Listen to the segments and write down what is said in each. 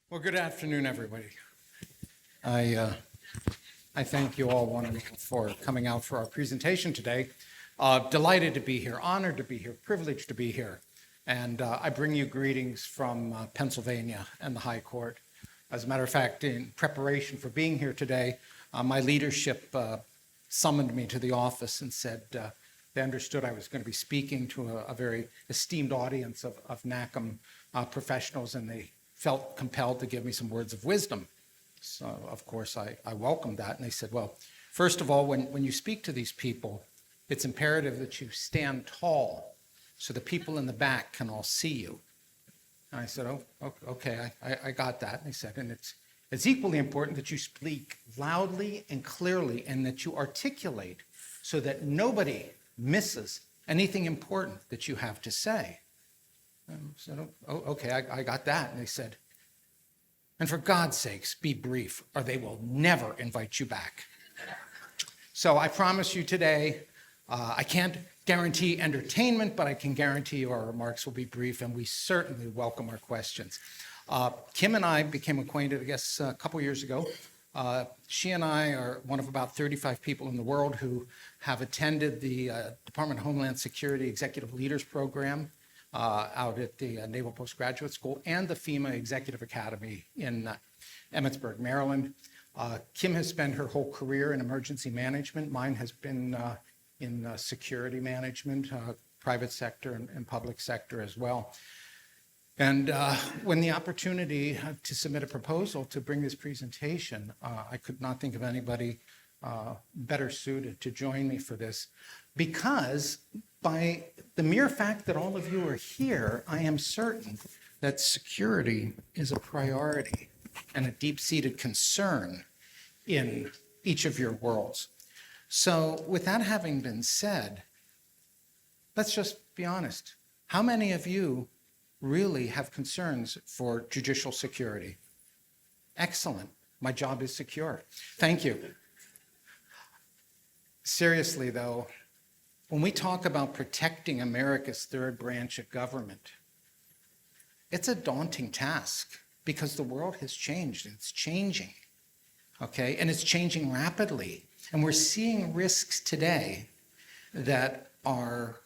Well, good afternoon, everybody. I thank you all one and all for coming out for our presentation today. Delighted to be here, honored to be here, privileged to be here. And I bring you greetings from Pennsylvania and the High Court. As a matter of fact, in preparation for being here today, my leadership summoned me to the office and said they understood I was going to be speaking to a very esteemed audience of NACM professionals, and they felt compelled to give me some words of wisdom. So, of course, I welcomed that. And they said, well, first of all, when you speak to these people, it's imperative that you stand tall so the people in the back can all see you. And I said, oh, okay, I got that. And they said, and it's equally important that you speak loudly and clearly and that you articulate so that nobody misses anything important that you have to say. And I said, oh, okay, I got that. And they said, and for God's sakes, be brief, or they will never invite you back. So I promise you today, I can't guarantee entertainment, but I can guarantee you our remarks will be brief, and we certainly welcome our questions. Kim and I became acquainted, I guess, a couple years ago. She and I are one of about 35 people in the world who have attended the Department of Homeland Security Executive Leaders Program out at the Naval Postgraduate School and the FEMA Executive Academy in Emmitsburg, Maryland. Kim has spent her whole career in emergency management. Mine has been in security management, private sector and public sector as well. And when the opportunity to submit a proposal to bring this presentation, I could not think of anybody better suited to join me for this, because by the mere fact that all of you are here, I am certain that security is a priority and a deep-seated concern in each of your worlds. So with that having been said, let's just be honest. How many of you really have concerns for judicial security? Excellent. My job is secure. Thank you. Seriously, though, when we talk about protecting America's third branch of government, it's a daunting task because the world has changed. It's changing, okay? And it's changing rapidly. And we're seeing risks today that are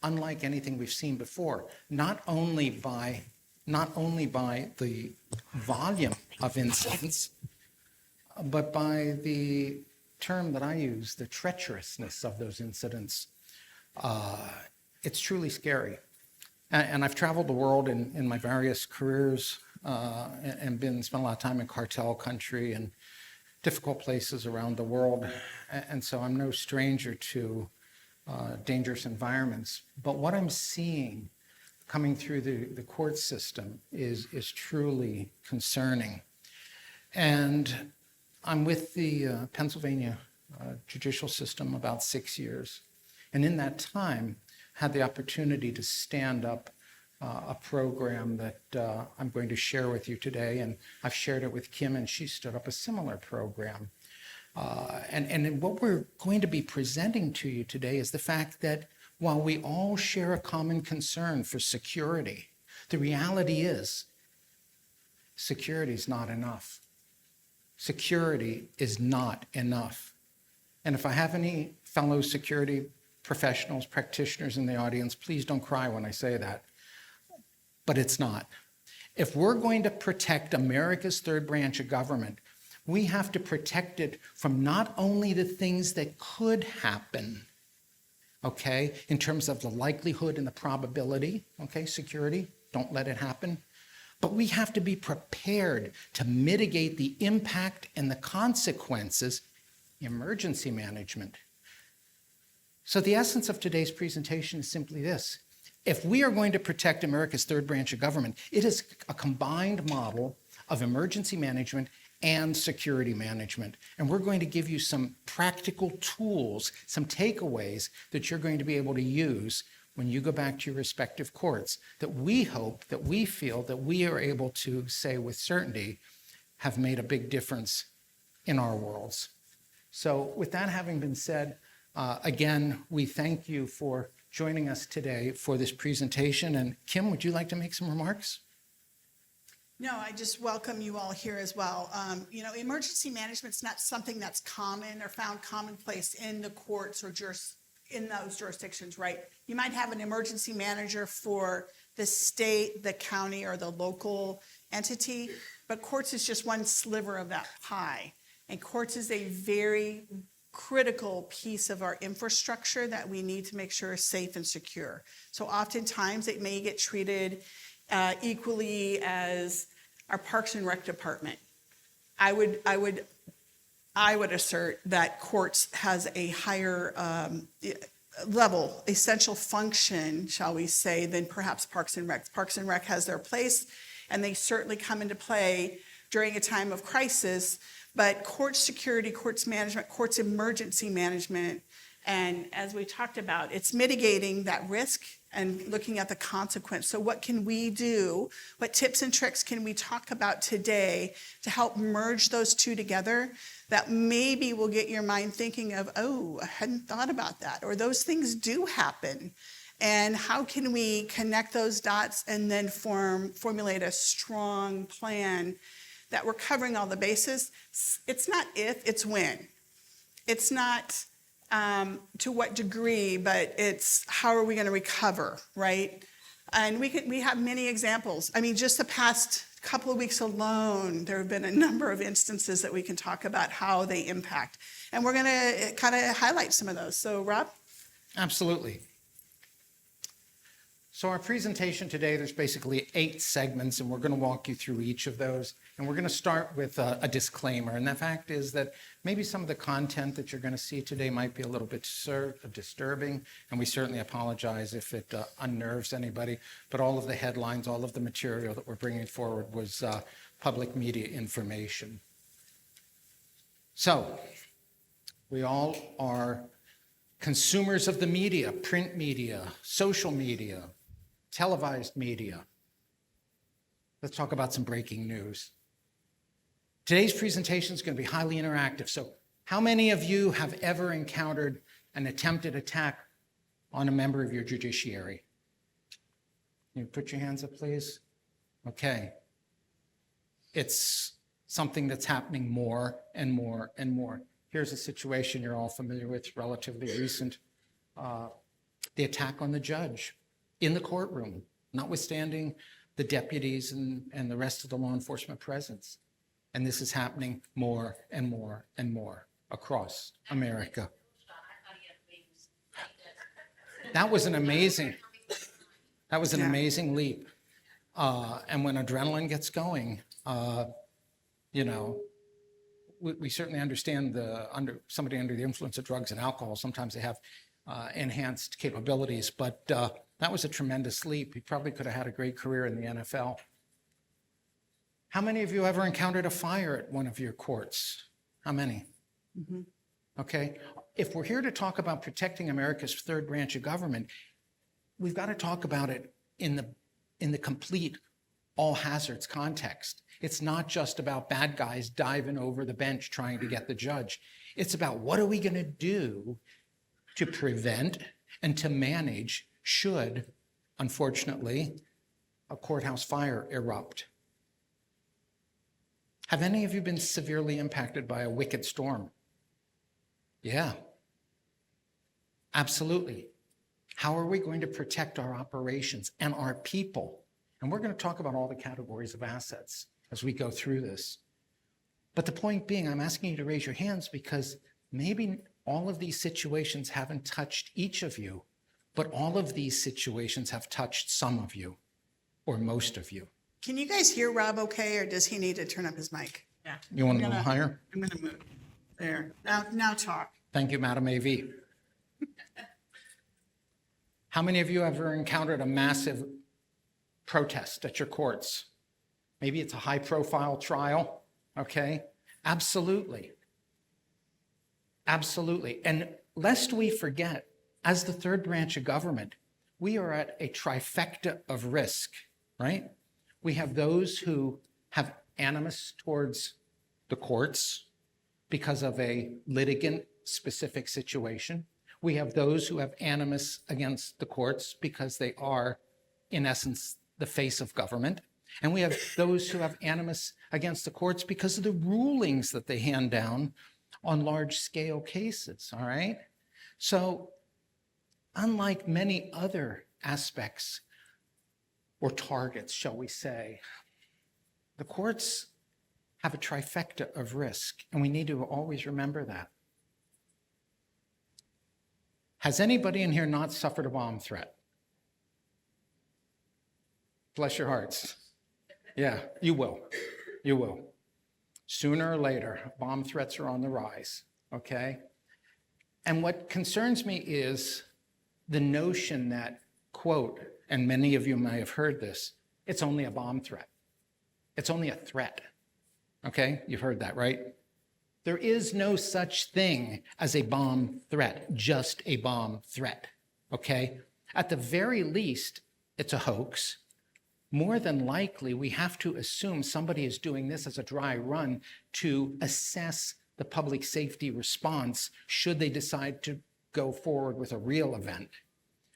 unlike anything we've seen before, not only by the volume of incidents, but by the term that I use, the treacherousness of those incidents. It's truly scary. And I've traveled the world in my various careers and spent a lot of time in cartel country and difficult places around the world. And so I'm no stranger to dangerous environments. But what I'm seeing coming through the court system is truly concerning. And I'm with the Pennsylvania judicial system about 6 years. And in that time, had the opportunity to stand up a program that I'm going to share with you today. And I've shared it with Kim, and she stood up a similar program. And what we're going to be presenting to you today is the fact that while we all share a common concern for security, the reality is security is not enough. Security is not enough. And if I have any fellow security professionals, practitioners in the audience, please don't cry when I say that. But it's not. If we're going to protect America's third branch of government, we have to protect it from not only the things that could happen, okay, in terms of the likelihood and the probability, okay, security, don't let it happen, but we have to be prepared to mitigate the impact and the consequences, emergency management. So the essence of today's presentation is simply this. If we are going to protect America's third branch of government, it is a combined model of emergency management and security management. And we're going to give you some practical tools, some takeaways that you're going to be able to use when you go back to your respective courts that we hope, that we feel, that we are able to say with certainty have made a big difference in our worlds. So with that having been said, again, we thank you for joining us today for this presentation. And Kim, would you like to make some remarks? No, I just welcome you all here as well. Emergency management's not something that's common or found commonplace in the courts or in those jurisdictions, right? You might have an emergency manager for the state, the county, or the local entity, but courts is just one sliver of that pie. And courts is a very critical piece of our infrastructure that we need to make sure is safe and secure. So oftentimes it may get treated equally as our Parks and Rec department. I would assert that courts has a higher level, essential function, shall we say, than perhaps Parks and Rec. Parks and Rec has their place, and they certainly come into play during a time of crisis. But court security, courts management, courts emergency management, and as we talked about, it's mitigating that risk and looking at the consequence. So what can we do? What tips and tricks can we talk about today to help merge those two together that maybe will get your mind thinking of, oh, I hadn't thought about that, or those things do happen. And how can we connect those dots and then formulate a strong plan that we're covering all the bases? It's not if, it's when. It's not to what degree, but it's how are we going to recover, right? And we have many examples. I mean, just the past couple of weeks alone, there have been a number of instances that we can talk about how they impact. And we're going to kind of highlight some of those. So, Rob? Absolutely. So our presentation today, there's basically 8 segments, and we're going to walk you through each of those. And we're going to start with a disclaimer. And the fact is that maybe some of the content that you're going to see today might be a little bit disturbing, and we certainly apologize if it unnerves anybody. But all of the headlines, all of the material that we're bringing forward was public media information. So we all are consumers of the media, print media, social media, televised media. Let's talk about some breaking news. Today's presentation is going to be highly interactive. So how many of you have ever encountered an attempted attack on a member of your judiciary? Can you put your hands up, please? Okay. It's something that's happening more and more and more. Here's a situation you're all familiar with, relatively recent. The attack on the judge in the courtroom, notwithstanding the deputies and the rest of the law enforcement presence. And this is happening more and more and more across America. That was an amazing leap. And when adrenaline gets going, we certainly understand somebody under the influence of drugs and alcohol, sometimes they have enhanced capabilities, but that was a tremendous leap. He probably could have had a great career in the NFL. How many of you ever encountered a fire at one of your courts? How many? Mm-hmm. Okay. If we're here to talk about protecting America's third branch of government, we've got to talk about it in the complete all hazards context. It's not just about bad guys diving over the bench trying to get the judge. It's about what are we going to do to prevent and to manage should, unfortunately, a courthouse fire erupt. Have any of you been severely impacted by a wicked storm? Yeah, absolutely. How are we going to protect our operations and our people? And we're going to talk about all the categories of assets as we go through this. But the point being, I'm asking you to raise your hands because maybe all of these situations haven't touched each of you, but all of these situations have touched some of you or most of you. Can you guys hear Rob okay, or does he need to turn up his mic? Yeah. You want to move higher? I'm going to move. There. Now talk. Thank you, Madam AV. How many of you ever encountered a massive protest at your courts? Maybe it's a high-profile trial, okay? Absolutely. Absolutely. And lest we forget, as the third branch of government, we are at a trifecta of risk, right? We have those who have animus towards the courts because of a litigant-specific situation. We have those who have animus against the courts because they are, in essence, the face of government. And we have those who have animus against the courts because of the rulings that they hand down on large-scale cases, all right? So unlike many other aspects or targets, shall we say, the courts have a trifecta of risk, and we need to always remember that. Has anybody in here not suffered a bomb threat? Bless your hearts. Yeah, you will. You will. Sooner or later, bomb threats are on the rise, okay? And what concerns me is the notion that, quote, and many of you may have heard this, it's only a bomb threat. It's only a threat, okay? You've heard that, right? There is no such thing as a bomb threat, just a bomb threat, okay? At the very least, it's a hoax. More than likely, we have to assume somebody is doing this as a dry run to assess the public safety response should they decide to go forward with a real event.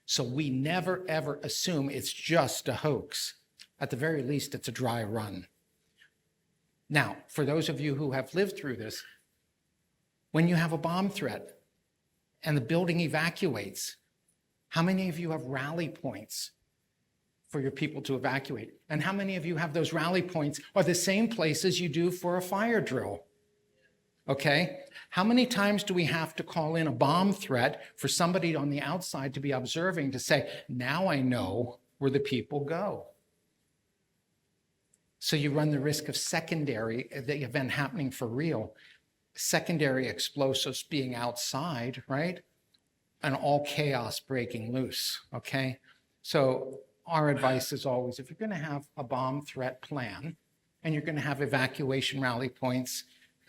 So we never, ever assume it's just a hoax. At the very least, it's a dry run. Now, for those of you who have lived through this, when you have a bomb threat and the building evacuates, how many of you have rally points for your people to evacuate? And how many of you have those rally points are the same places you do for a fire drill? Okay? How many times do we have to call in a bomb threat for somebody on the outside to be observing to say, now I know where the people go? So you run the risk of the event happening for real, secondary explosives being outside, right? And all chaos breaking loose, okay? So our advice is always, if you're going to have a bomb threat plan and you're going to have evacuation rally points,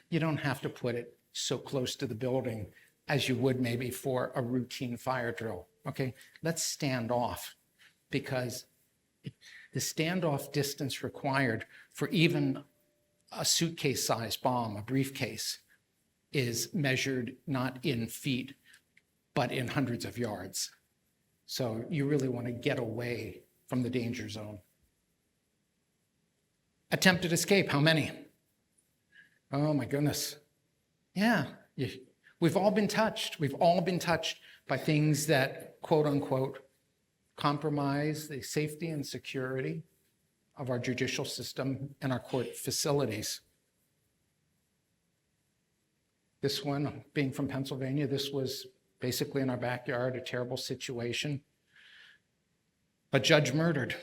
you don't have to put it so close to the building as you would maybe for a routine fire drill, okay? Let's stand off, because the standoff distance required for even a suitcase-sized bomb, a briefcase, is measured not in feet, but in hundreds of yards. So you really want to get away from the danger zone. Attempted escape, how many? Oh my goodness. Yeah, we've all been touched. We've all been touched by things that, quote unquote, compromise the safety and security of our judicial system and our court facilities. This one, being from Pennsylvania, this was basically in our backyard, a terrible situation. A judge murdered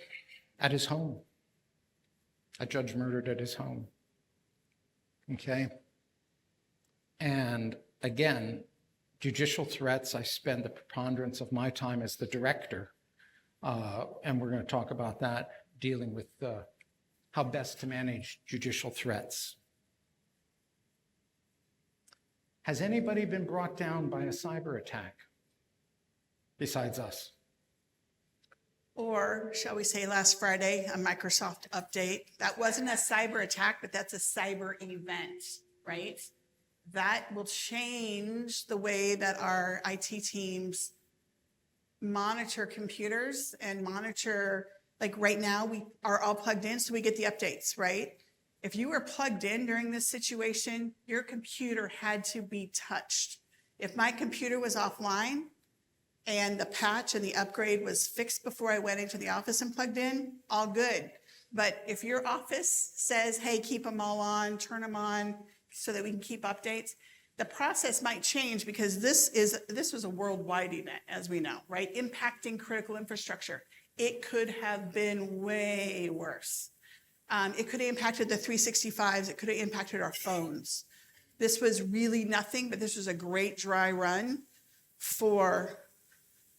at his home. A judge murdered at his home. Okay? And again, judicial threats, I spend the preponderance of my time as the director, and we're going to talk about that, dealing with how best to manage judicial threats. Has anybody been brought down by a cyber attack besides us? Or shall we say last Friday, a Microsoft update? That wasn't a cyber attack, but that's a cyber event, right? That will change the way that our IT teams monitor computers and monitor, like right now, we are all plugged in, so we get the updates, right? If you were plugged in during this situation, your computer had to be touched. If my computer was offline and the patch and the upgrade was fixed before I went into the office and plugged in, all good. But if your office says, hey, keep them all on, turn them on so that we can keep updates, the process might change, because this was a worldwide event, as we know, right? Impacting critical infrastructure. It could have been way worse. It could have impacted the 365s. It could have impacted our phones. This was really nothing, but this was a great dry run for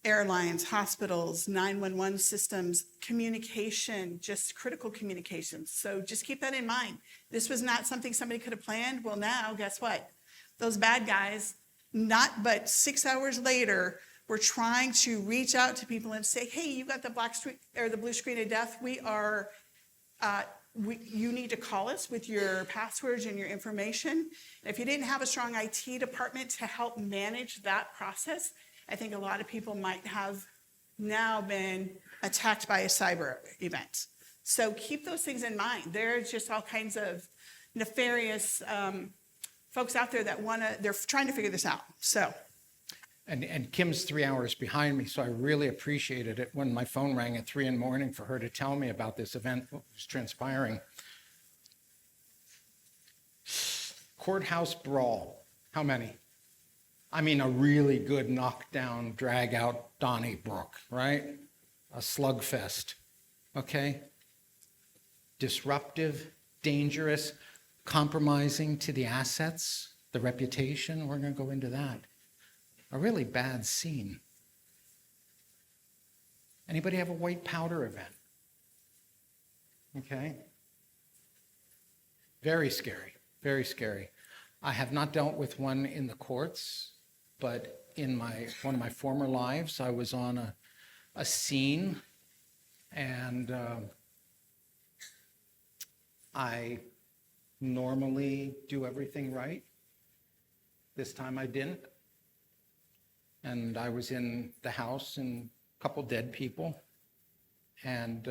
airlines, hospitals, 911 systems, communication, just critical communications. So just keep that in mind. This was not something somebody could have planned. Well, now, guess what? Those bad guys, not but 6 hours later, were trying to reach out to people and say, hey, you got the black screen or the blue screen of death. You need to call us with your passwords and your information. If you didn't have a strong IT department to help manage that process, I think a lot of people might have now been attacked by a cyber event. So keep those things in mind. There's just all kinds of nefarious folks out there that they're trying to figure this out. So. And Kim's 3 hours behind me, so I really appreciated it when my phone rang at 3 a.m. for her to tell me about this event that was transpiring. Courthouse brawl. How many? I mean, a really good knockdown, drag out Donnybrook, right? A slugfest, okay? Disruptive, dangerous, compromising to the assets, the reputation. We're going to go into that. A really bad scene. Anybody have a white powder event? Okay. Very scary, very scary. I have not dealt with one in the courts, but in one of my former lives, I was on a scene, and I normally do everything right. This time I didn't. And I was in the house and a couple dead people. And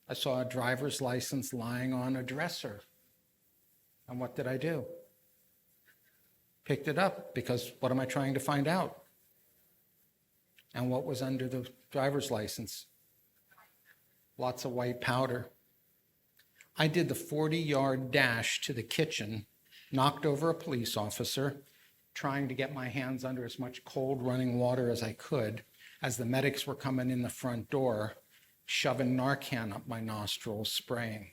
I saw a driver's license lying on a dresser. And what did I do? Picked it up, because what am I trying to find out? And what was under the driver's license? Lots of white powder. I did the 40-yard dash to the kitchen, knocked over a police officer, trying to get my hands under as much cold running water as I could, as the medics were coming in the front door, shoving Narcan up my nostrils, spraying.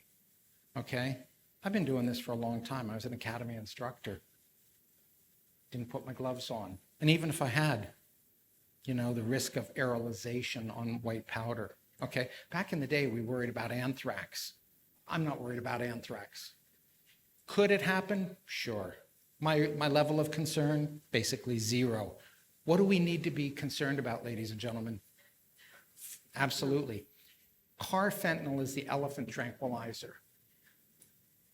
Okay? I've been doing this for a long time. I was an academy instructor. Didn't put my gloves on. And even if I had, the risk of aerolization on white powder. Okay? Back in the day, we worried about anthrax. I'm not worried about anthrax. Could it happen? Sure. My level of concern, basically zero. What do we need to be concerned about, ladies and gentlemen? Absolutely. Carfentanil is the elephant tranquilizer.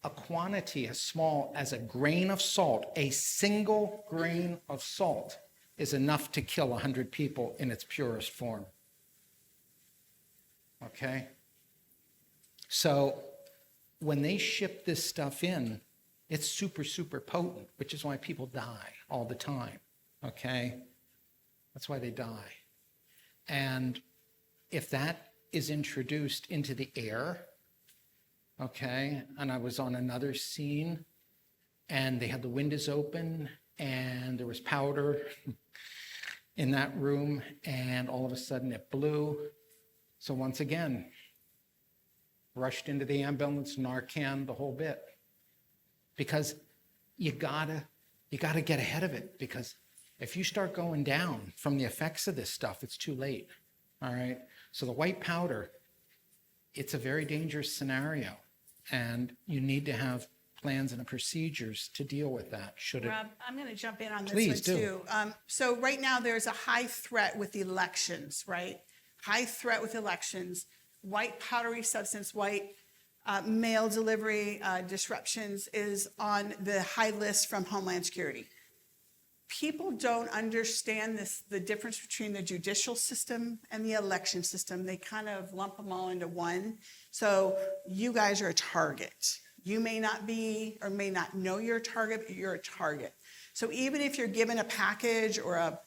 A quantity as small as a grain of salt, a single grain of salt, is enough to kill 100 people in its purest form. Okay? So when they ship this stuff in, it's super, super potent, which is why people die all the time, okay? That's why they die. And if that is introduced into the air, okay, and I was on another scene, and they had the windows open, and there was powder in that room, and all of a sudden it blew. So once again, rushed into the ambulance, Narcan, the whole bit. Because you gotta get ahead of it, because if you start going down from the effects of this stuff, it's too late, all right? So the white powder, it's a very dangerous scenario, and you need to have plans and procedures to deal with that. Rob, I'm going to jump in on this Please one do. too. So right now there's a high threat with elections, right? High threat with elections, white powdery substance, white mail delivery disruptions is on the high list from Homeland Security. People don't understand the difference between the judicial system and the election system. They kind of lump them all into one. So you guys are a target. You may not be or may not know you're a target, but you're a target. So even if you're given a package or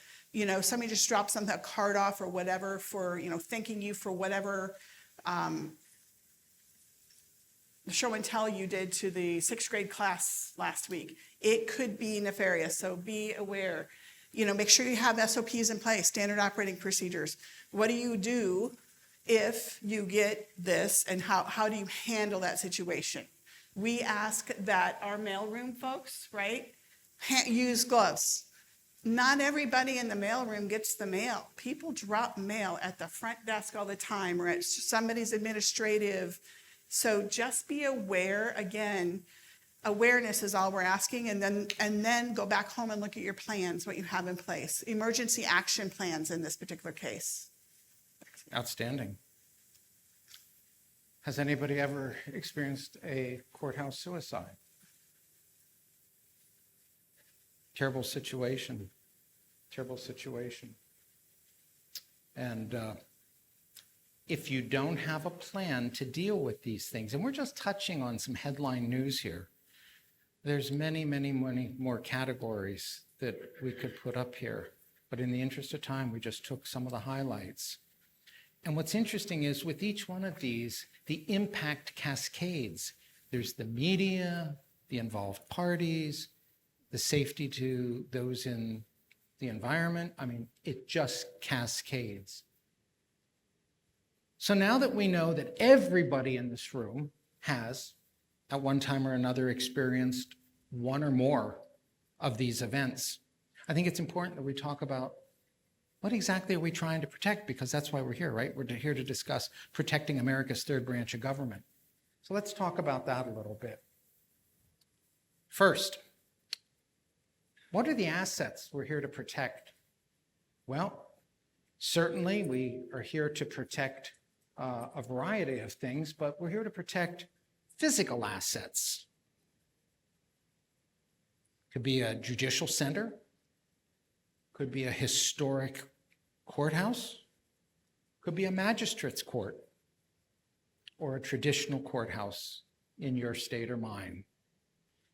somebody just dropped something, a card off or whatever for, thanking you for whatever show and tell you did to the 6th grade class last week, it could be nefarious. So be aware. Make sure you have SOPs in place, standard operating procedures. What do you do if you get this, and how do you handle that situation? We ask that our mailroom folks, right, use gloves. Not everybody in the mailroom gets the mail. People drop mail at the front desk all the time, or at somebody's administrative. So just be aware. Again, awareness is all we're asking, and then go back home and look at your plans, what you have in place. Emergency action plans in this particular case. Outstanding. Has anybody ever experienced a courthouse suicide? Terrible situation. Terrible situation. And if you don't have a plan to deal with these things, and we're just touching on some headline news here, there's many, many, many more categories that we could put up here. But in the interest of time, we just took some of the highlights. And what's interesting is with each one of these, the impact cascades. There's the media, the involved parties, the safety to those in the environment. I mean, it just cascades. So now that we know that everybody in this room has, at one time or another, experienced one or more of these events, I think it's important that we talk about what exactly are we trying to protect, because that's why we're here, right? We're here to discuss protecting America's third branch of government. So let's talk about that a little bit. First, what are the assets we're here to protect? Well, certainly we are here to protect a variety of things, but we're here to protect physical assets. Could be a judicial center, could be a historic courthouse, could be a magistrate's court, or a traditional courthouse in your state or mine.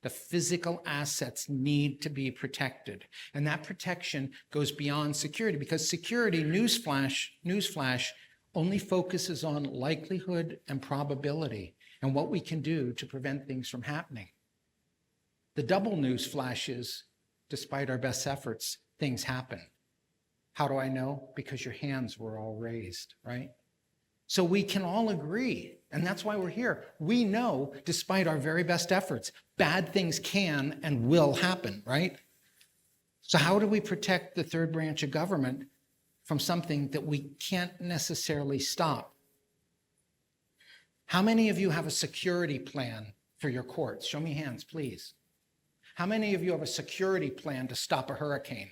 The physical assets need to be protected. And that protection goes beyond security, because security, newsflash, only focuses on likelihood and probability and what we can do to prevent things from happening. The double newsflash is, despite our best efforts, things happen. How do I know? Because your hands were all raised, right? So we can all agree, and that's why we're here. We know, despite our very best efforts, bad things can and will happen, right? So how do we protect the third branch of government from something that we can't necessarily stop? How many of you have a security plan for your courts? Show me hands, please. How many of you have a security plan to stop a hurricane?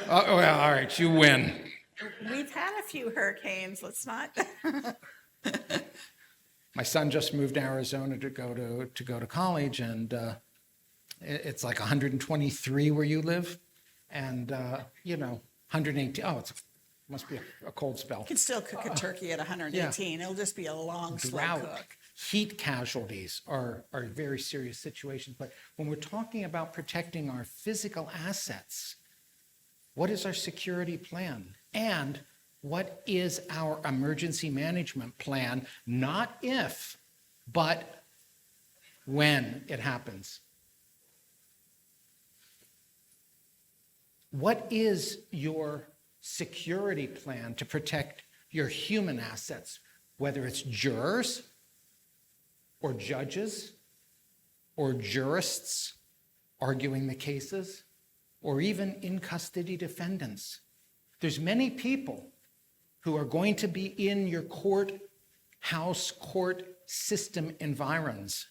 Oh, well, all right, you win. We've had a few hurricanes, let's not. My son just moved to Arizona to go to college, and it's like 123 where you live, and 118. Oh, it must be a cold spell. You can still cook a turkey at 118. It'll just be a long, slow Drought, cook. heat casualties are very serious situations. But when we're talking about protecting our physical assets, what is our security plan? And what is our emergency management plan? Not if, but when it happens. What is your security plan to protect your human assets, whether it's jurors or judges or jurists arguing the cases, or even in custody defendants? There's many people who are going to be in your court system environs.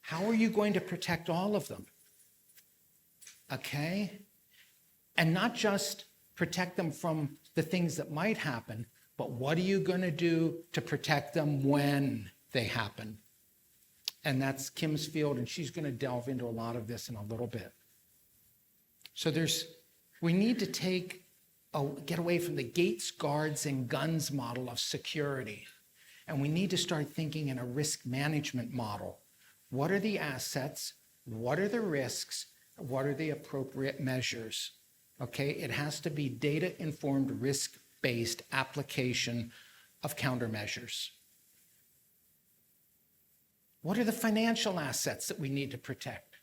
How are you going to protect all of them? Okay? And not just protect them from the things that might happen, but what are you going to do to protect them when they happen? And that's Kim's field, and she's going to delve into a lot of this in a little bit. So we need to get away from the gates, guards, and guns model of security. And we need to start thinking in a risk management model. What are the assets? What are the risks? What are the appropriate measures? Okay, it has to be data-informed, risk-based application of countermeasures. What are the financial assets that we need to protect?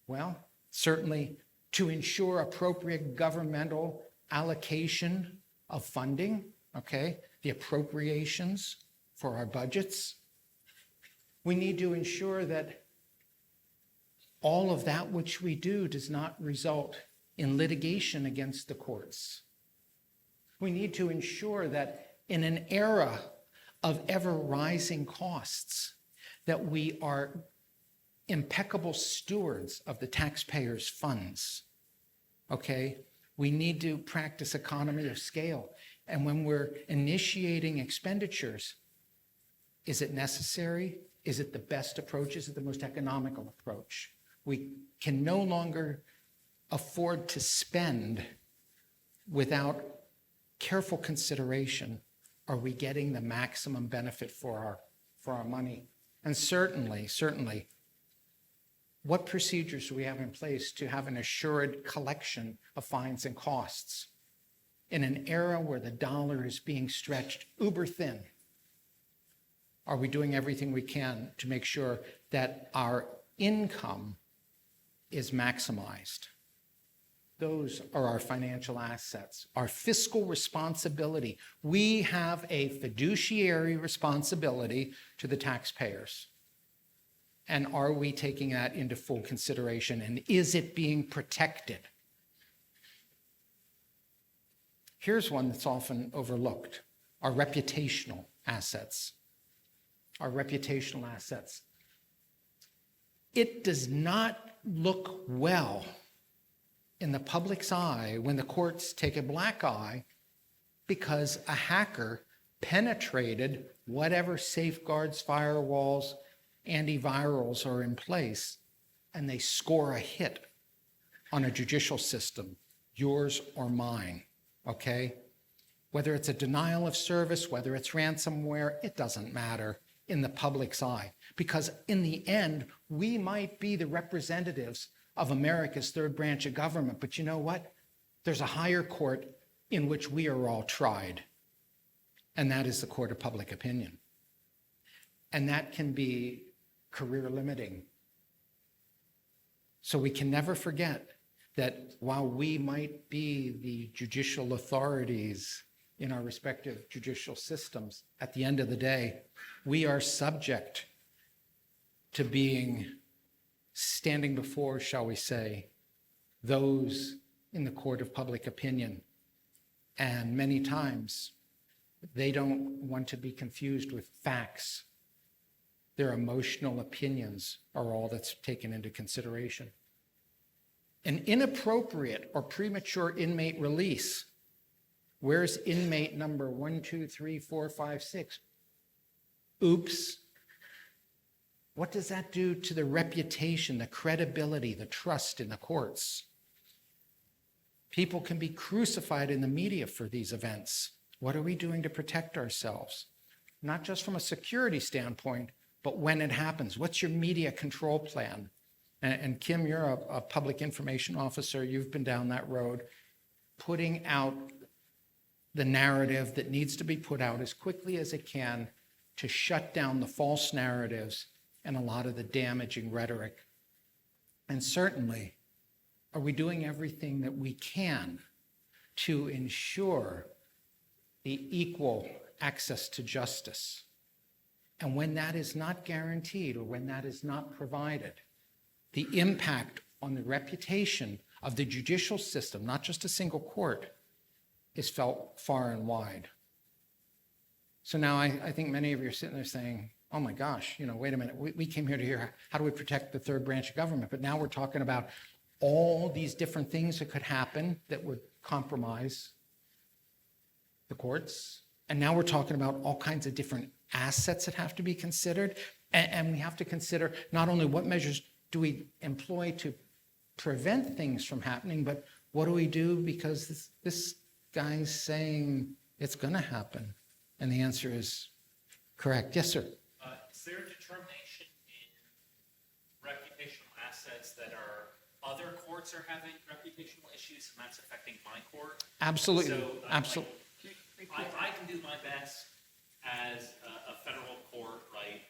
Well, certainly to ensure appropriate governmental allocation of funding, okay, the appropriations for our budgets. We need to ensure that all of that which we do does not result in litigation against the courts. We need to ensure that in an era of ever-rising costs, that we are impeccable stewards of the taxpayers' funds, okay? We need to practice economy of scale. And when we're initiating expenditures, is it necessary? Is it the best approach? Is it the most economical approach? We can no longer afford to spend without careful consideration, are we getting the maximum benefit for our money? And certainly, what procedures do we have in place to have an assured collection of fines and costs in an era where the dollar is being stretched uber thin? Are we doing everything we can to make sure that our income is maximized? Those are our financial assets, our fiscal responsibility. We have a fiduciary responsibility to the taxpayers. And are we taking that into full consideration? And is it being protected? Here's one that's often overlooked: our reputational assets. Our reputational assets. It does not look well in the public's eye when the courts take a black eye because a hacker penetrated whatever safeguards, firewalls, antivirals are in place, and they score a hit on a judicial system, yours or mine, okay? Whether it's a denial of service, whether it's ransomware, it doesn't matter in the public's eye, because in the end, we might be the representatives of America's third branch of government, but you know what? There's a higher court in which we are all tried, and that is the court of public opinion. And that can be career limiting. So we can never forget that while we might be the judicial authorities in our respective judicial systems, at the end of the day, we are subject to being standing before, shall we say, those in the court of public opinion. And many times, they don't want to be confused with facts. Their emotional opinions are all that's taken into consideration. An inappropriate or premature inmate release. Where's inmate number 1, 2, 3, 4, 5, 6? Oops. What does that do to the reputation, the credibility, the trust in the courts? People can be crucified in the media for these events. What are we doing to protect ourselves? Not just from a security standpoint, but when it happens. What's your media control plan? And Kim, you're a public information officer. You've been down that road, putting out the narrative that needs to be put out as quickly as it can to shut down the false narratives and a lot of the damaging rhetoric. And certainly, are we doing everything that we can to ensure the equal access to justice? And when that is not guaranteed or when that is not provided, the impact on the reputation of the judicial system, not just a single court, is felt far and wide. So now I think many of you are sitting there saying, oh my gosh, wait a minute, we came here to hear how do we protect the third branch of government, but now we're talking about all these different things that could happen that would compromise the courts. And now we're talking about all kinds of different assets that have to be considered. And we have to consider not only what measures do we employ to prevent things from happening, but what do we do because this guy's saying it's going to happen? And the answer is correct. Yes, sir. Is there a determination in reputational assets that other courts are having reputational issues and that's affecting my court? Absolutely. So, absolutely. I can do my best as a federal court, right?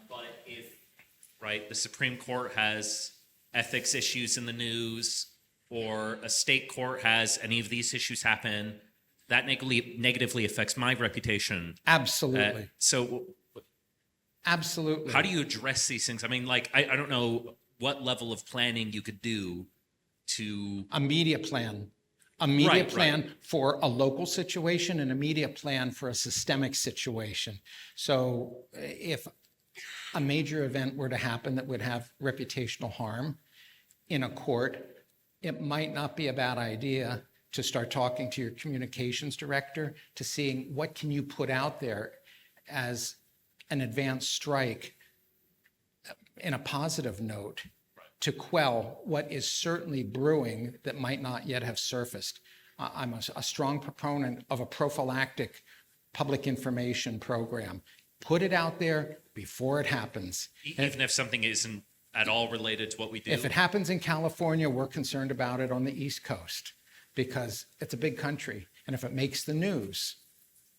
But if the Supreme Court has ethics issues in the news, or a state court has any of these issues happen, that negatively affects my reputation. Absolutely. So absolutely. How do you address these things? I mean, I don't know what level of planning you could do to... A media plan. A media plan for a local situation and a media plan for a systemic situation. So if a major event were to happen that would have reputational harm in a court, it might not be a bad idea to start talking to your communications director to seeing what can you put out there as an advanced strike in a positive note to quell what is certainly brewing that might not yet have surfaced. I'm a strong proponent of a prophylactic public information program. Put it out there before it happens. Even if something isn't at all related to what we do. If it happens in California, we're concerned about it on the East Coast because it's a big country. And if it makes the news,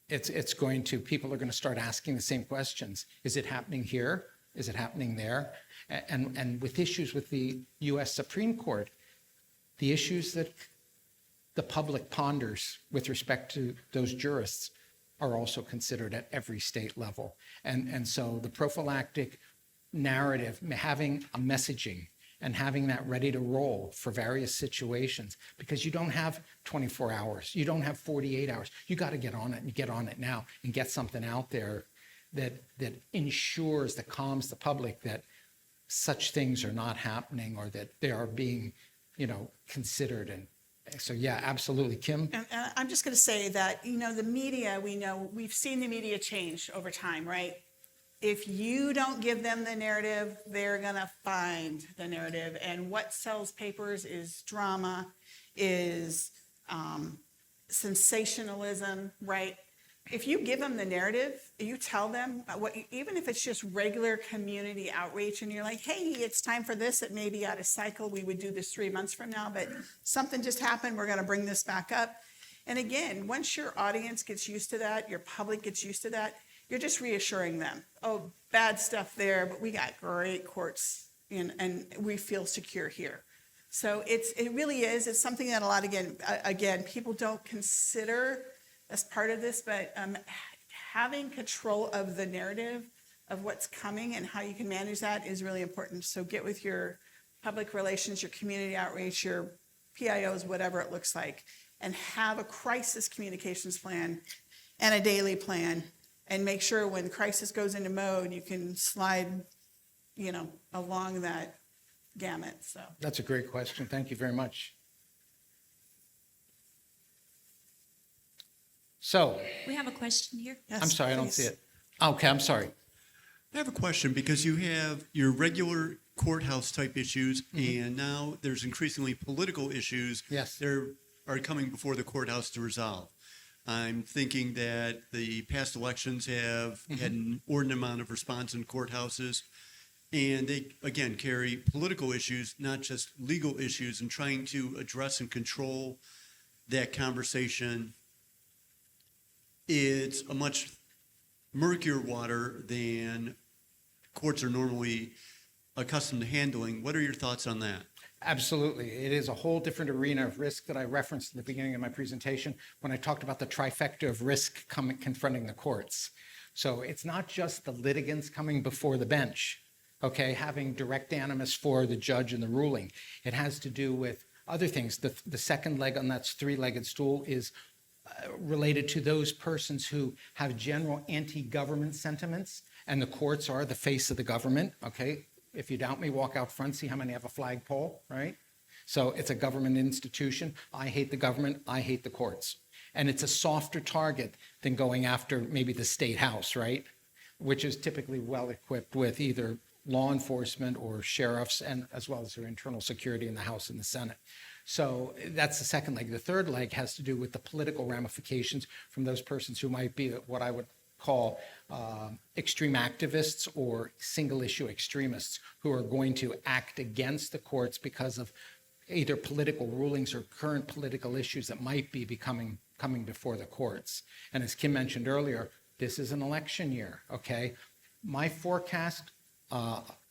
it's going to, people are going to start asking the same questions. Is it happening here? Is it happening there? And with issues with the US Supreme Court, the issues that the public ponders with respect to those jurists are also considered at every state level. And so the prophylactic narrative, having a messaging and having that ready to roll for various situations, because you don't have 24 hours, you don't have 48 hours. You got to get on it and get on it now and get something out there that ensures, that calms the public that such things are not happening or that they are being, considered. And so, yeah, absolutely. Kim? And I'm just going to say that, the media, we've seen the media change over time, right? If you don't give them the narrative, they're going to find the narrative. And what sells papers is drama, is sensationalism, right? If you give them the narrative, you tell them, even if it's just regular community outreach, and you're like, hey, it's time for this, it may be out of cycle, we would do this 3 months from now, but something just happened, we're going to bring this back up. And again, once your audience gets used to that, your public gets used to that, you're just reassuring them, oh, bad stuff there, but we got great courts, and we feel secure here. So it really is, it's something that a lot, again, people don't consider as part of this, but having control of the narrative of what's coming and how you can manage that is really important. So get with your public relations, your community outreach, your PIOs, whatever it looks like, and have a crisis communications plan and a daily plan, and make sure when crisis goes into mode, you can slide, along that gamut. So That's a great question. Thank you very much. So, We have a question here. yes, I'm sorry, I don't please. see it. Okay, I'm sorry. I have a question because you have your regular courthouse type issues, and now there's increasingly political issues Yes. that are coming before the courthouse to resolve. I'm thinking that the past elections have had an inordinate amount of response in courthouses, and they, again, carry political issues, not just legal issues, and trying to address and control that conversation. It's a much murkier water than courts are normally accustomed to handling. What are your thoughts on that? Absolutely. It is a whole different arena of risk that I referenced at the beginning of my presentation when I talked about the trifecta of risk confronting the courts. So it's not just the litigants coming before the bench, okay, having direct animus for the judge and the ruling. It has to do with other things. The second leg on that three-legged stool is related to those persons who have general anti-government sentiments, and the courts are the face of the government, okay? If you doubt me, walk out front, see how many have a flagpole, right? So it's a government institution. I hate the government, I hate the courts. And it's a softer target than going after maybe the state house, right? Which is typically well equipped with either law enforcement or sheriffs, and as well as their internal security in the House and the Senate. So that's the second leg. The third leg has to do with the political ramifications from those persons who might be what I would call extreme activists or single issue extremists who are going to act against the courts because of either political rulings or current political issues that might be coming before the courts. And as Kim mentioned earlier, this is an election year, okay? My forecast,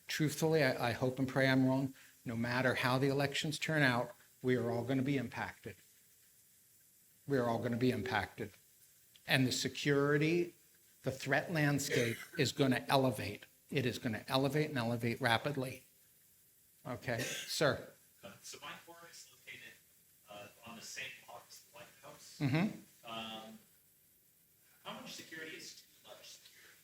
truthfully, I hope and pray I'm wrong, no matter how the elections turn out, we are all going to be impacted. We are all going to be impacted. And the security, the threat landscape is going to elevate. It is going to elevate and elevate rapidly. Okay, sir. So my court is located on the same block as the White House. Mm-hmm. How much security is too much security?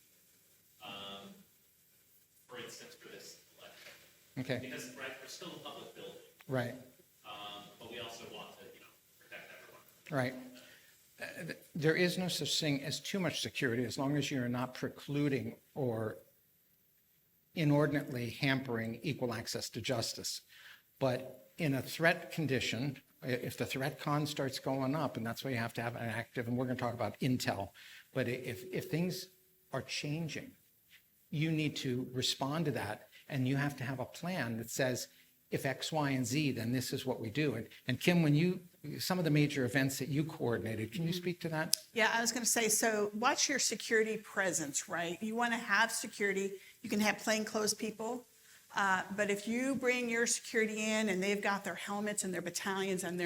For instance, for this election, Okay, because we're still a public building, right, but we also want to, protect everyone. right. There is no such thing as too much security as long as you're not precluding or inordinately hampering equal access to justice. But in a threat condition, If the threat con starts going up, and that's why you have to have an active, and we're going to talk about intel, but if things are changing, you need to respond to that, and you have to have a plan that says, if X, Y, and Z, then this is what we do. And Kim, some of the major events that you coordinated, can you speak to that? Yeah, I was going to say, so watch your security presence, right? You want to have security. You can have plainclothes people, but if you bring your security in and they've got their helmets and their battalions and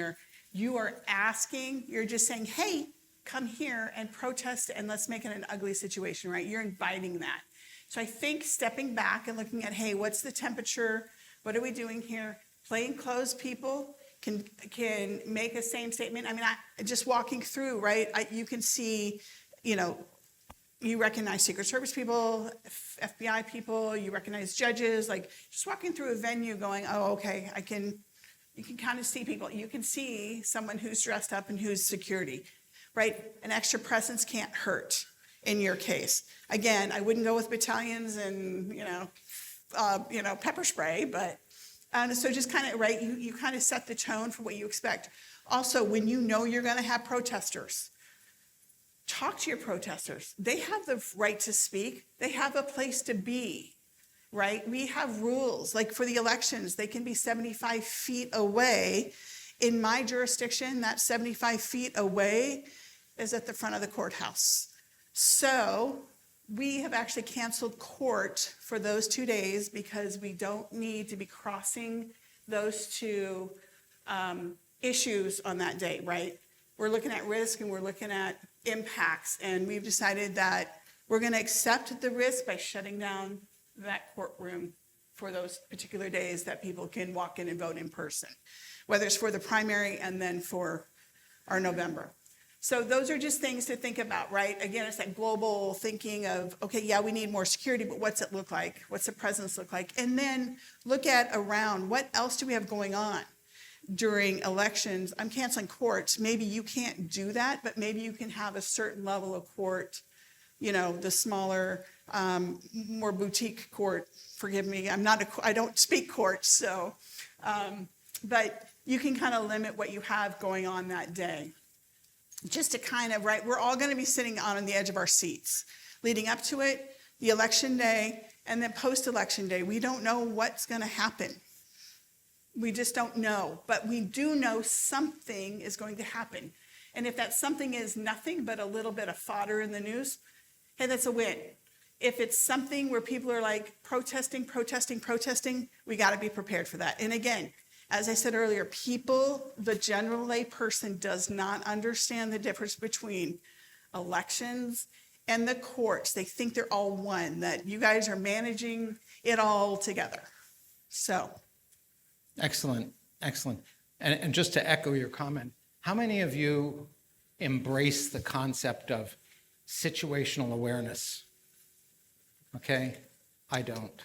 you're just saying, hey, come here and protest and let's make it an ugly situation, right? You're inviting that. So I think stepping back and looking at, hey, what's the temperature? What are we doing here? Plainclothes people can make a same statement. I mean, just walking through, right? You can see, you recognize Secret Service people, FBI people, you recognize judges, like just walking through a venue going, oh, okay, you can kind of see people. You can see someone who's dressed up and who's security, right? An extra presence can't hurt in your case. Again, I wouldn't go with battalions and, pepper spray, but so just kind of, right, you kind of set the tone for what you expect. Also, when you know you're going to have protesters, talk to your protesters. They have the right to speak. They have a place to be, right? We have rules, like for the elections, they can be 75 feet away. In my jurisdiction, that 75 feet away is at the front of the courthouse. So we have actually canceled court for those 2 days because we don't need to be crossing those two issues on that day, right? We're looking at risk and we're looking at impacts, and we've decided that we're going to accept the risk by shutting down that courtroom for those particular days that people can walk in and vote in person, whether it's for the primary and then for our November. So those are just things to think about, right? Again, it's that global thinking of, okay, yeah, we need more security, but what's it look like? What's the presence look like? And then look at around, what else do we have going on during elections? I'm canceling courts. Maybe you can't do that, but maybe you can have a certain level of court, the smaller, more boutique court. Forgive me, I don't speak courts, so, but you can kind of limit what you have going on that day. Just to kind of, right, we're all going to be sitting on the edge of our seats leading up to it, the election day, and then post-election day. We don't know what's going to happen. We just don't know, but we do know something is going to happen. And if that something is nothing but a little bit of fodder in the news, hey, that's a win. If it's something where people are like protesting, we got to be prepared for that. And again, as I said earlier, the general lay person does not understand the difference between elections and the courts. They think they're all one, that you guys are managing it all together. So. Excellent. And just to echo your comment, how many of you embrace the concept of situational awareness? Okay, I don't.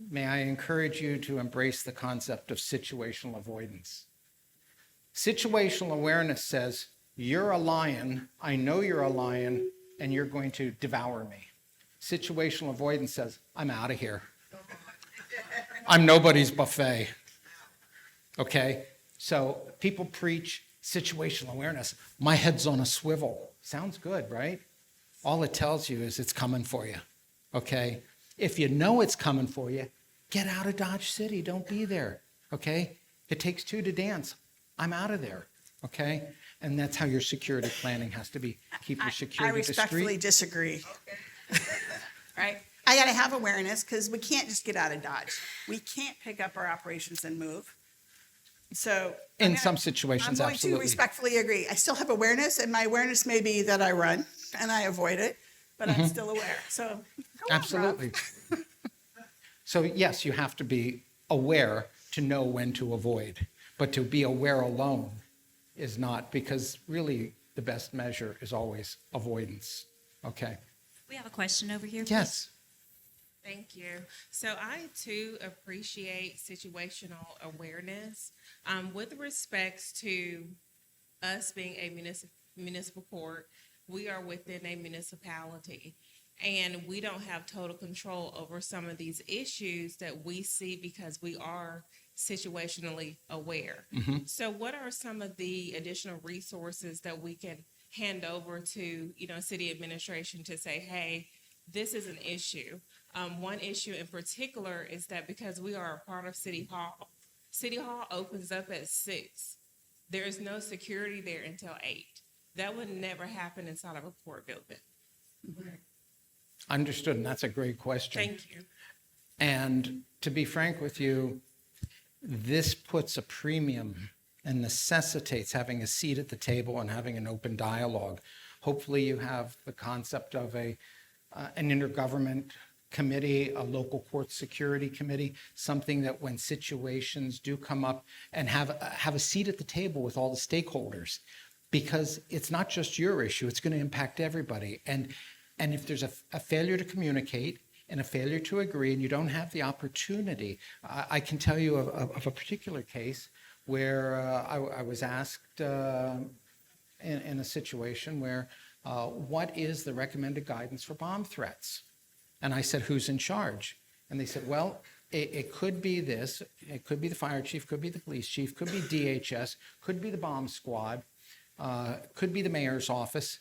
May I encourage you to embrace the concept of situational avoidance? Situational awareness says, you're a lion, I know you're a lion, and you're going to devour me. Situational avoidance says, I'm out of here. I'm nobody's buffet. Okay? So people preach situational awareness. My head's on a swivel. Sounds good, right? All it tells you is it's coming for you. Okay? If you know it's coming for you, get out of Dodge City. Don't be there. Okay? It takes two to dance. I'm out of there. Okay? And that's how your security planning has to be. Keep your security discreet. I respectfully disagree. Okay. Right? I got to have awareness because we can't just get out of Dodge. We can't pick up our operations and move. So in some situations, I'm going absolutely. to respectfully agree. I still have awareness, and my awareness may be that I run and I avoid it, but I'm still aware. So go on, absolutely. So yes, you have to be aware to know when to avoid, but to be aware alone is not, because really the best measure is always avoidance. Okay. We have a question over here. Yes. Thank you. So I too appreciate situational awareness with respects to us being a municipal court. We are within a municipality, and we don't have total control over some of these issues that we see because we are situationally aware. So what are some of the additional resources that we can hand over to, city administration to say, hey, this is an issue? One issue in particular is that because we are a part of City Hall opens up at 6. There is no security there until 8. That would never happen inside of a court building. Understood, and that's a great question. Thank you. And to be frank with you, this puts a premium and necessitates having a seat at the table and having an open dialogue. Hopefully you have the concept of an intergovernment committee, a local court security committee, something that when situations do come up and have a seat at the table with all the stakeholders, because it's not just your issue, it's going to impact everybody. And if there's a failure to communicate and a failure to agree, and you don't have the opportunity, I can tell you of a particular case where I was asked in a situation where, what is the recommended guidance for bomb threats? And I said, who's in charge? And they said, well, it could be this, it could be the fire chief, could be the police chief, could be DHS, could be the bomb squad, could be the mayor's office.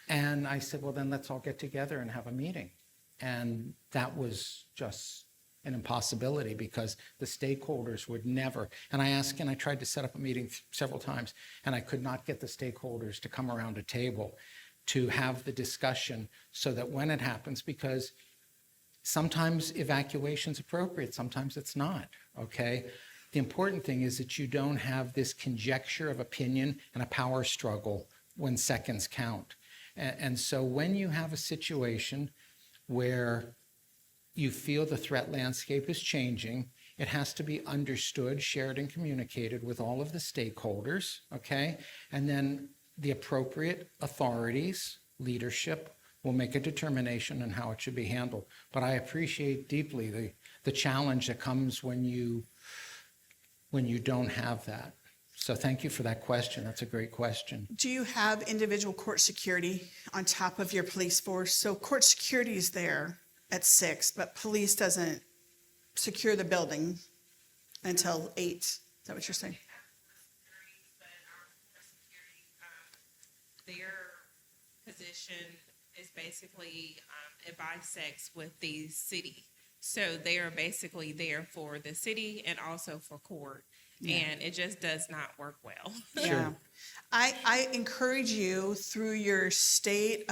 And I said, well, then let's all get together and have a meeting. And that was just an impossibility because the stakeholders would never, and I asked, and I tried to set up a meeting several times, and I could not get the stakeholders to come around a table to have the discussion so that when it happens, because sometimes evacuation's appropriate, sometimes it's not, okay? The important thing is that you don't have this conjecture of opinion and a power struggle when seconds count. And so when you have a situation where you feel the threat landscape is changing, it has to be understood, shared, and communicated with all of the stakeholders, okay? And then the appropriate authorities, leadership, will make a determination on how it should be handled. But I appreciate deeply the challenge that comes when you don't have that. So thank you for that question. That's a great question. Do you have individual court security on top of your police force? So court security is there at 6, but police doesn't secure the building until 8. Is that what you're saying? Their position is basically it bisects with the city. So they are basically there for the city and also for court. Yeah. And it just does not work well. Yeah. I encourage you through your state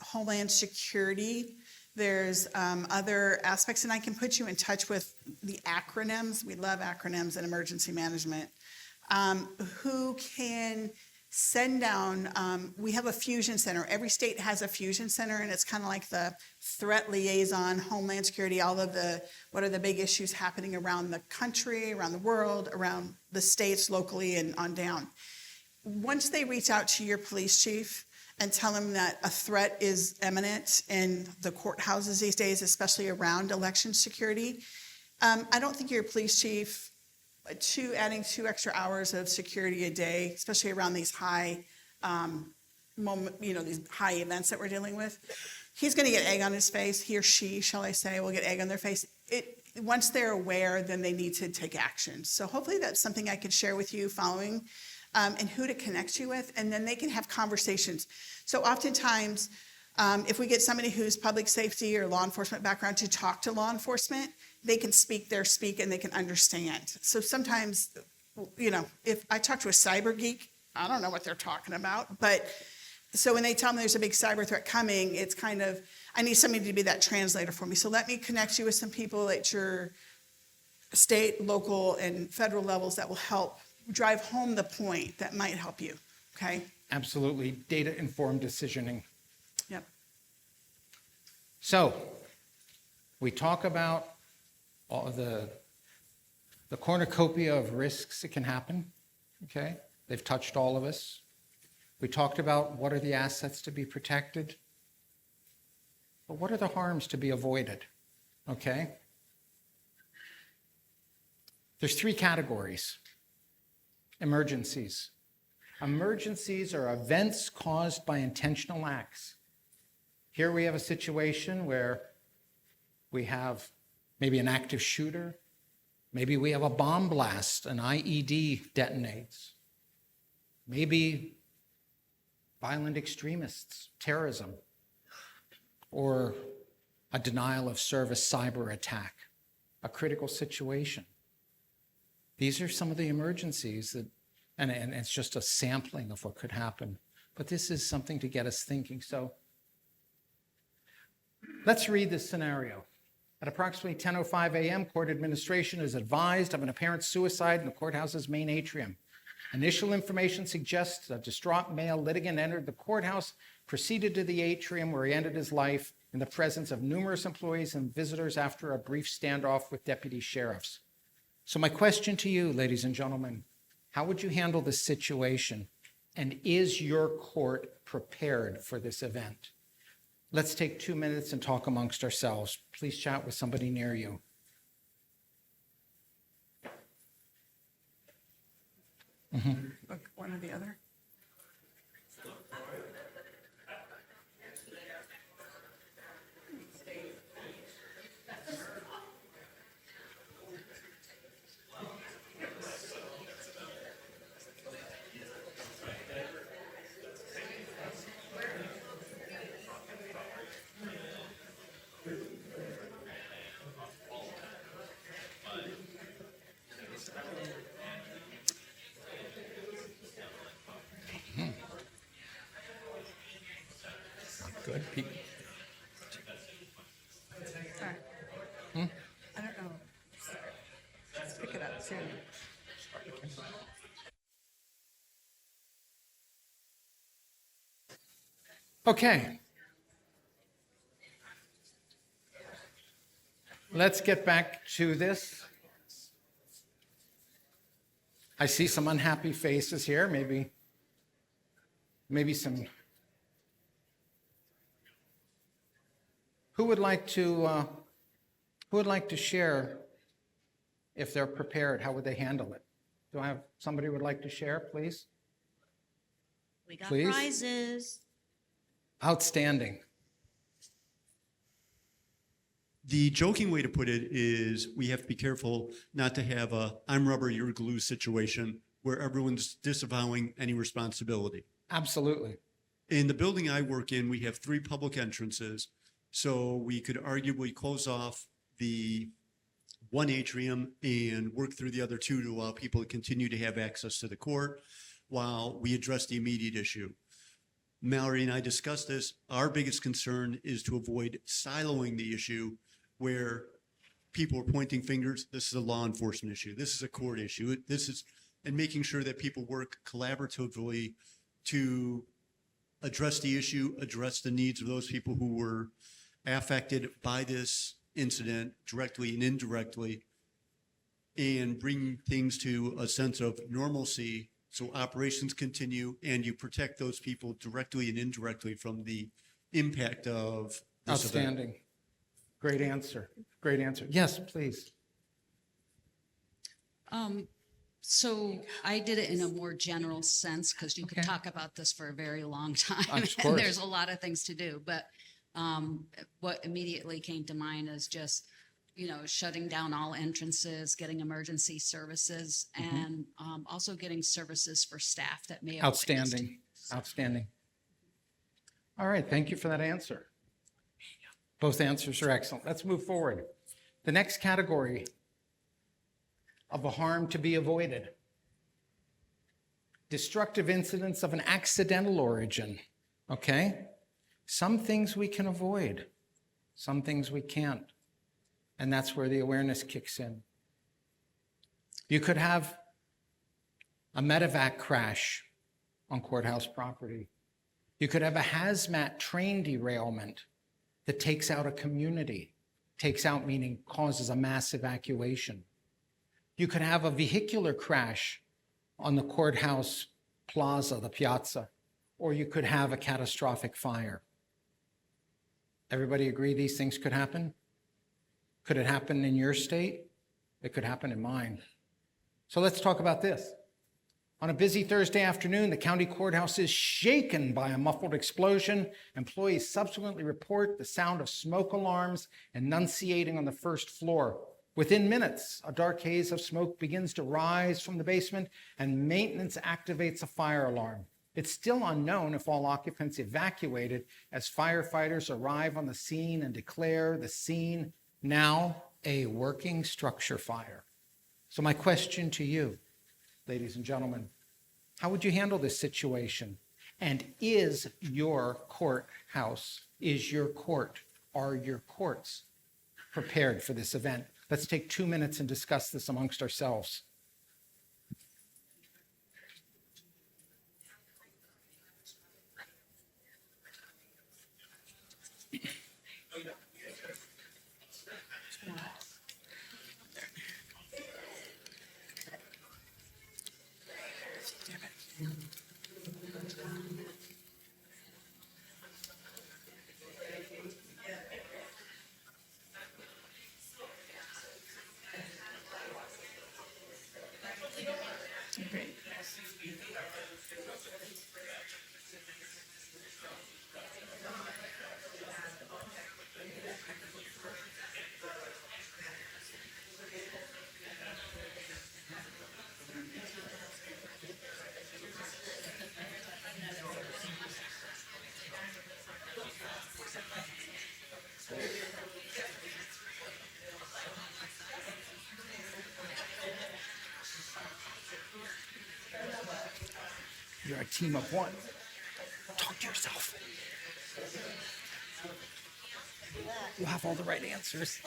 Homeland Security. There's other aspects, and I can put you in touch with the acronyms. We love acronyms in emergency management. Who can send down, we have a fusion center. Every state has a fusion center, and it's kind of like the threat liaison, Homeland Security, all of what are the big issues happening around the country, around the world, around the states, locally, and on down. Once they reach out to your police chief and tell them that a threat is imminent in the courthouses these days, especially around election security, I don't think your police chief, adding 2 extra hours of security a day, especially around these high these high events that we're dealing with, he's going to get egg on his face. He or she, shall I say, will get egg on their face. Once they're aware, then they need to take action. So hopefully that's something I could share with you following, and who to connect you with, and then they can have conversations. So oftentimes, if we get somebody who's public safety or law enforcement background to talk to law enforcement, they can speak and they can understand. So sometimes, if I talk to a cyber geek, I don't know what they're talking about. But so when they tell me there's a big cyber threat coming, it's kind of, I need somebody to be that translator for me. So let me connect you with some people at your state, local, and federal levels that will help drive home the point that might help you, okay? Absolutely. Data-informed decisioning. Yep. So we talk about all the cornucopia of risks that can happen, okay? They've touched all of us. We talked about what are the assets to be protected, but what are the harms to be avoided, okay? There's 3 categories. Emergencies. Emergencies are events caused by intentional acts. Here we have a situation where we have maybe an active shooter, Maybe we have a bomb blast, an IED detonates. Maybe violent extremists, terrorism, or a denial of service cyber attack, a critical situation. These are some of the emergencies that, and it's just a sampling of what could happen. But this is something to get us thinking. So let's read this scenario. At approximately 10:05 a.m., court administration is advised of an apparent suicide in the courthouse's main atrium. Initial information suggests a distraught male litigant entered the courthouse, proceeded to the atrium where he ended his life in the presence of numerous employees and visitors after a brief standoff with deputy sheriffs. So my question to you, ladies and gentlemen, how would you handle this situation? And is your court prepared for this event? Let's take 2 minutes and talk amongst ourselves. Please chat with somebody near you. Look, one or the other. Good people. All right. I don't know. Let's pick it up soon. Okay. Let's get back to this. I see some unhappy faces here, maybe some. Who would like to share if they're prepared? How would they handle it? Do I have somebody who would like to share, please? We got Please. prizes. Outstanding. The joking way to put it is we have to be careful not to have a I'm rubber, you're glue situation where everyone's disavowing any responsibility. Absolutely. In the building I work in, we have 3 public entrances. So we could arguably close off the one atrium and work through the other 2 to allow people to continue to have access to the court while we address the immediate issue. Mallory and I discussed this. Our biggest concern is to avoid siloing the issue where people are pointing fingers. This is a law enforcement issue. This is a court issue. And making sure that people work collaboratively to address the issue, address the needs of those people who were affected by this incident directly and indirectly, and bring things to a sense of normalcy so operations continue and you protect those people directly and indirectly from the impact of this event. Outstanding. Great answer. Great answer. Yes, please. So I did it in a more general sense because you could Okay. talk about this for a very long time. Of course. And there's a lot of things to do. But what immediately came to mind is just, shutting down all entrances, getting emergency services, and also getting services for staff that may have witnessed. Outstanding. Outstanding. All right. Thank you for that answer. Both answers are excellent. Let's move forward. The next category of a harm to be avoided. Destructive incidents of an accidental origin. Okay? Some things we can avoid. Some things we can't. And that's where the awareness kicks in. You could have a medevac crash on courthouse property. You could have a hazmat train derailment that takes out a community. Takes out meaning causes a mass evacuation. You could have a vehicular crash on the courthouse plaza, the piazza, or you could have a catastrophic fire. Everybody agree these things could happen? Could it happen in your state? It could happen in mine. So let's talk about this. On a busy Thursday afternoon, the county courthouse is shaken by a muffled explosion. Employees subsequently report the sound of smoke alarms enunciating on the first floor. Within minutes, a dark haze of smoke begins to rise from the basement and maintenance activates a fire alarm. It's still unknown if all occupants evacuated as firefighters arrive on the scene and declare the scene now a working structure fire. So my question to you, ladies and gentlemen, how would you handle this situation? And is your courthouse, is your court, are your courts prepared for this event? Let's take 2 minutes and discuss this amongst ourselves. You're a team of one. Talk to yourself. You have all the right answers.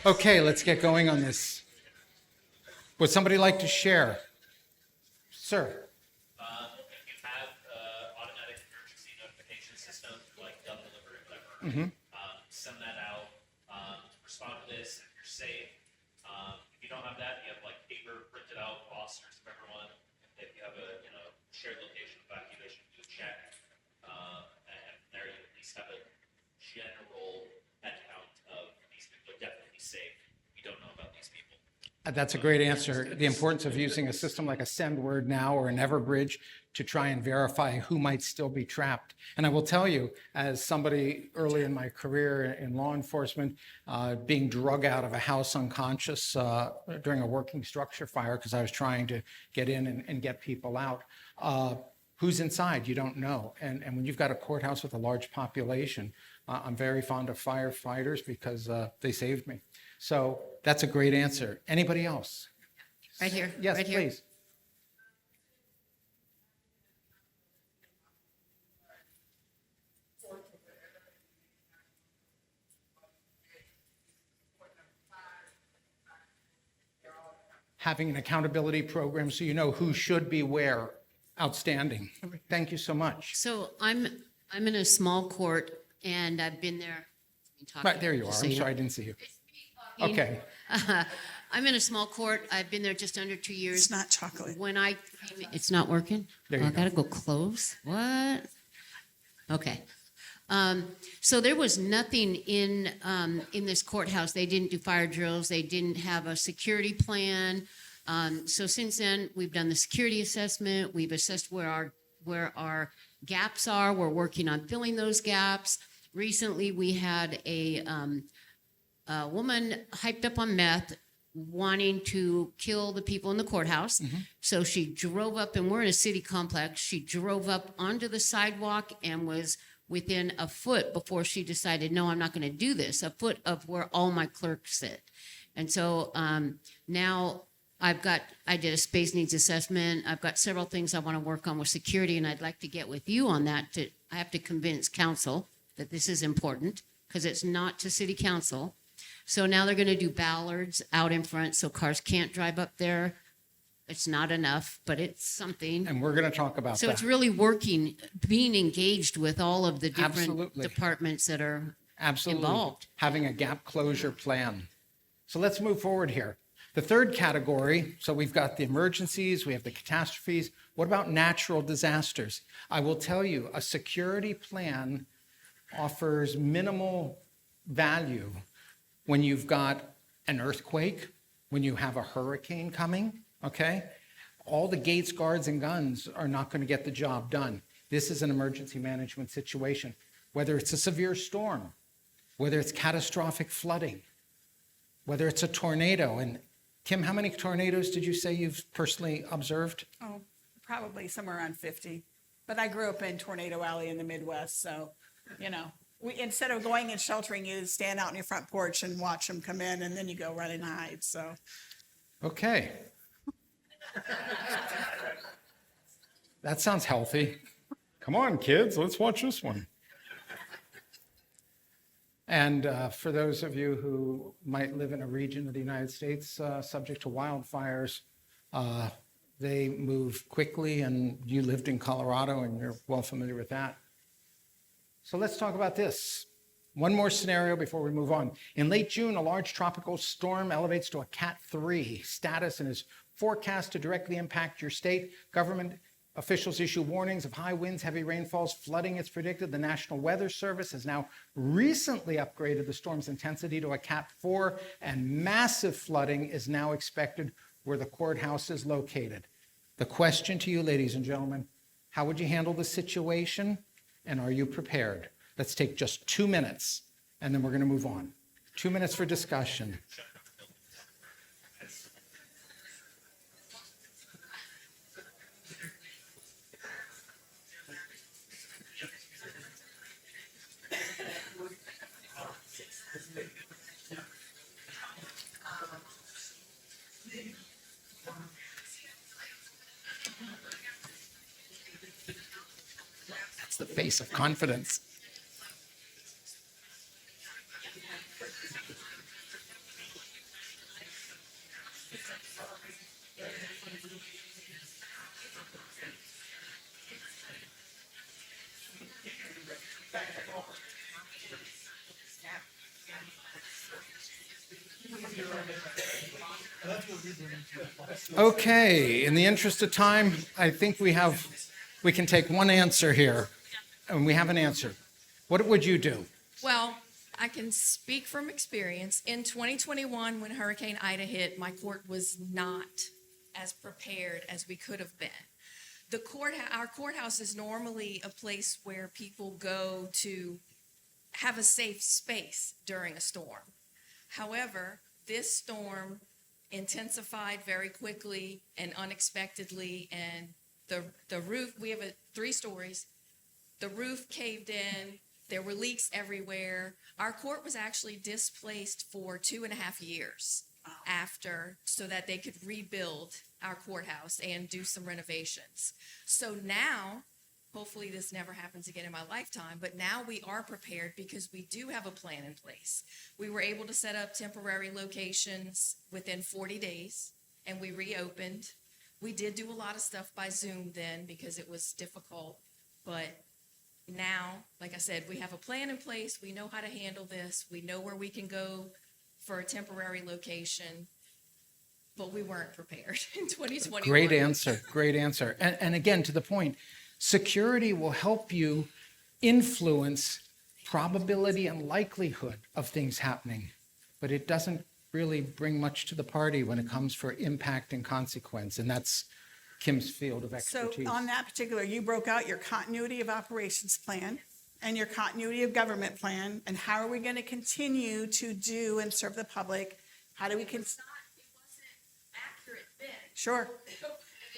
Okay, let's get going on this. Would somebody like to share? Sir. If you have automatic emergency notification system like Dove Delivery or whatever, send that out to respond to this if you're safe. If you don't have that, you have like paper printed out rosters of everyone. If you have a shared location evacuation, do a check, and there you at least have a general head count of these people are definitely safe. You don't know about these people. That's a great answer. The importance of using a system like a SendWord Now or an Everbridge to try and verify who might still be trapped. And I will tell you, as somebody early in my career in law enforcement, being drug out of a house unconscious during a working structure fire because I was trying to get in and get people out. Who's inside? You don't know. And when you've got a courthouse with a large population, I'm very fond of firefighters because they saved me. So that's a great answer. Anybody else? Right here. Yes, right here. please. Having an accountability program so you know who should be where. Outstanding. Thank you so much. So I'm in a small court and I've been there. Let me talk Right, there you are. just so I'm know. sorry, I didn't see you. Okay. I'm in a small court. I've been there just under 2 years. It's not chocolate. When I came, it's not working? There Oh, you I gotta go close? What? Okay. So there was nothing in this courthouse. They didn't do fire drills. They didn't have a security plan. So since then, we've done the security assessment. We've assessed where our gaps are. We're working on filling those gaps. Recently, we had a woman hyped up on meth wanting to kill the people in the courthouse. So she drove up, and we're in a city complex. She drove up onto the sidewalk and was within a foot before she decided, no, I'm not going to do this, a foot of where all my clerks sit. And so now I did a space needs assessment. I've got several things I want to work on with security, and I'd like to get with you on that. I have to convince council that this is important because it's not to city council. So now they're going to do ballards out in front so cars can't drive up there. It's not enough, but it's something. And we're going to talk about So that. it's really working, being engaged with all of the different Absolutely. departments that are Absolutely. involved. Having a gap closure plan. So let's move forward here. The third category, so we've got the emergencies, we have the catastrophes. What about natural disasters? I will tell you, a security plan offers minimal value when you've got an earthquake, when you have a hurricane coming, okay? All the gates, guards, and guns are not going to get the job done. This is an emergency management situation, whether it's a severe storm, whether it's catastrophic flooding, whether it's a tornado. And Kim, how many tornadoes did you say you've personally observed? Oh, probably somewhere around 50. But I grew up in Tornado Alley in the Midwest, so, you know, instead of going and sheltering, you stand out on your front porch and watch them come in, and then you go run and hide, so. Okay. That sounds healthy. Come on, kids, let's watch this one. And for those of you who might live in a region of the United States subject to wildfires, they move quickly, and you lived in Colorado and you're well familiar with that. So let's talk about this. One more scenario before we move on. In late June, a large tropical storm elevates to a Cat 3 status and is forecast to directly impact your state. Government officials issue warnings of high winds, heavy rainfalls, flooding is predicted. The National Weather Service has now recently upgraded the storm's intensity to a Cat 4, and massive flooding is now expected where the courthouse is located. The question to you, ladies and gentlemen, how would you handle the situation, and are you prepared? Let's take just 2 minutes, and then we're going to move on. 2 minutes for discussion. That's the face of confidence. Okay, in the interest of time, I think we can take one answer here, and we have an answer. What would you do? Well, I can speak from experience. In 2021, when Hurricane Ida hit, my court was not as prepared as we could have been. Our courthouse is normally a place where people go to have a safe space during a storm. However, this storm intensified very quickly and unexpectedly, and the roof, we have 3 stories, the roof caved in, there were leaks everywhere. Our court was actually displaced for 2.5 years after, so that they could rebuild our courthouse and do some renovations. So now, hopefully this never happens again in my lifetime, but now we are prepared because we do have a plan in place. We were able to set up temporary locations within 40 days, and we reopened. We did do a lot of stuff by Zoom then because it was difficult, but now, like I said, we have a plan in place. We know how to handle this. We know where we can go for a temporary location, but we weren't prepared in 2021. Great answer, great answer. And again, to the point, security will help you influence probability and likelihood of things happening, but it doesn't really bring much to the party when it comes for impact and consequence, and that's Kim's field of So expertise. on that particular, you broke out your continuity of operations plan and your continuity of government plan, and how are we going to continue to do and serve the public? How do we It wasn't accurate then. Sure,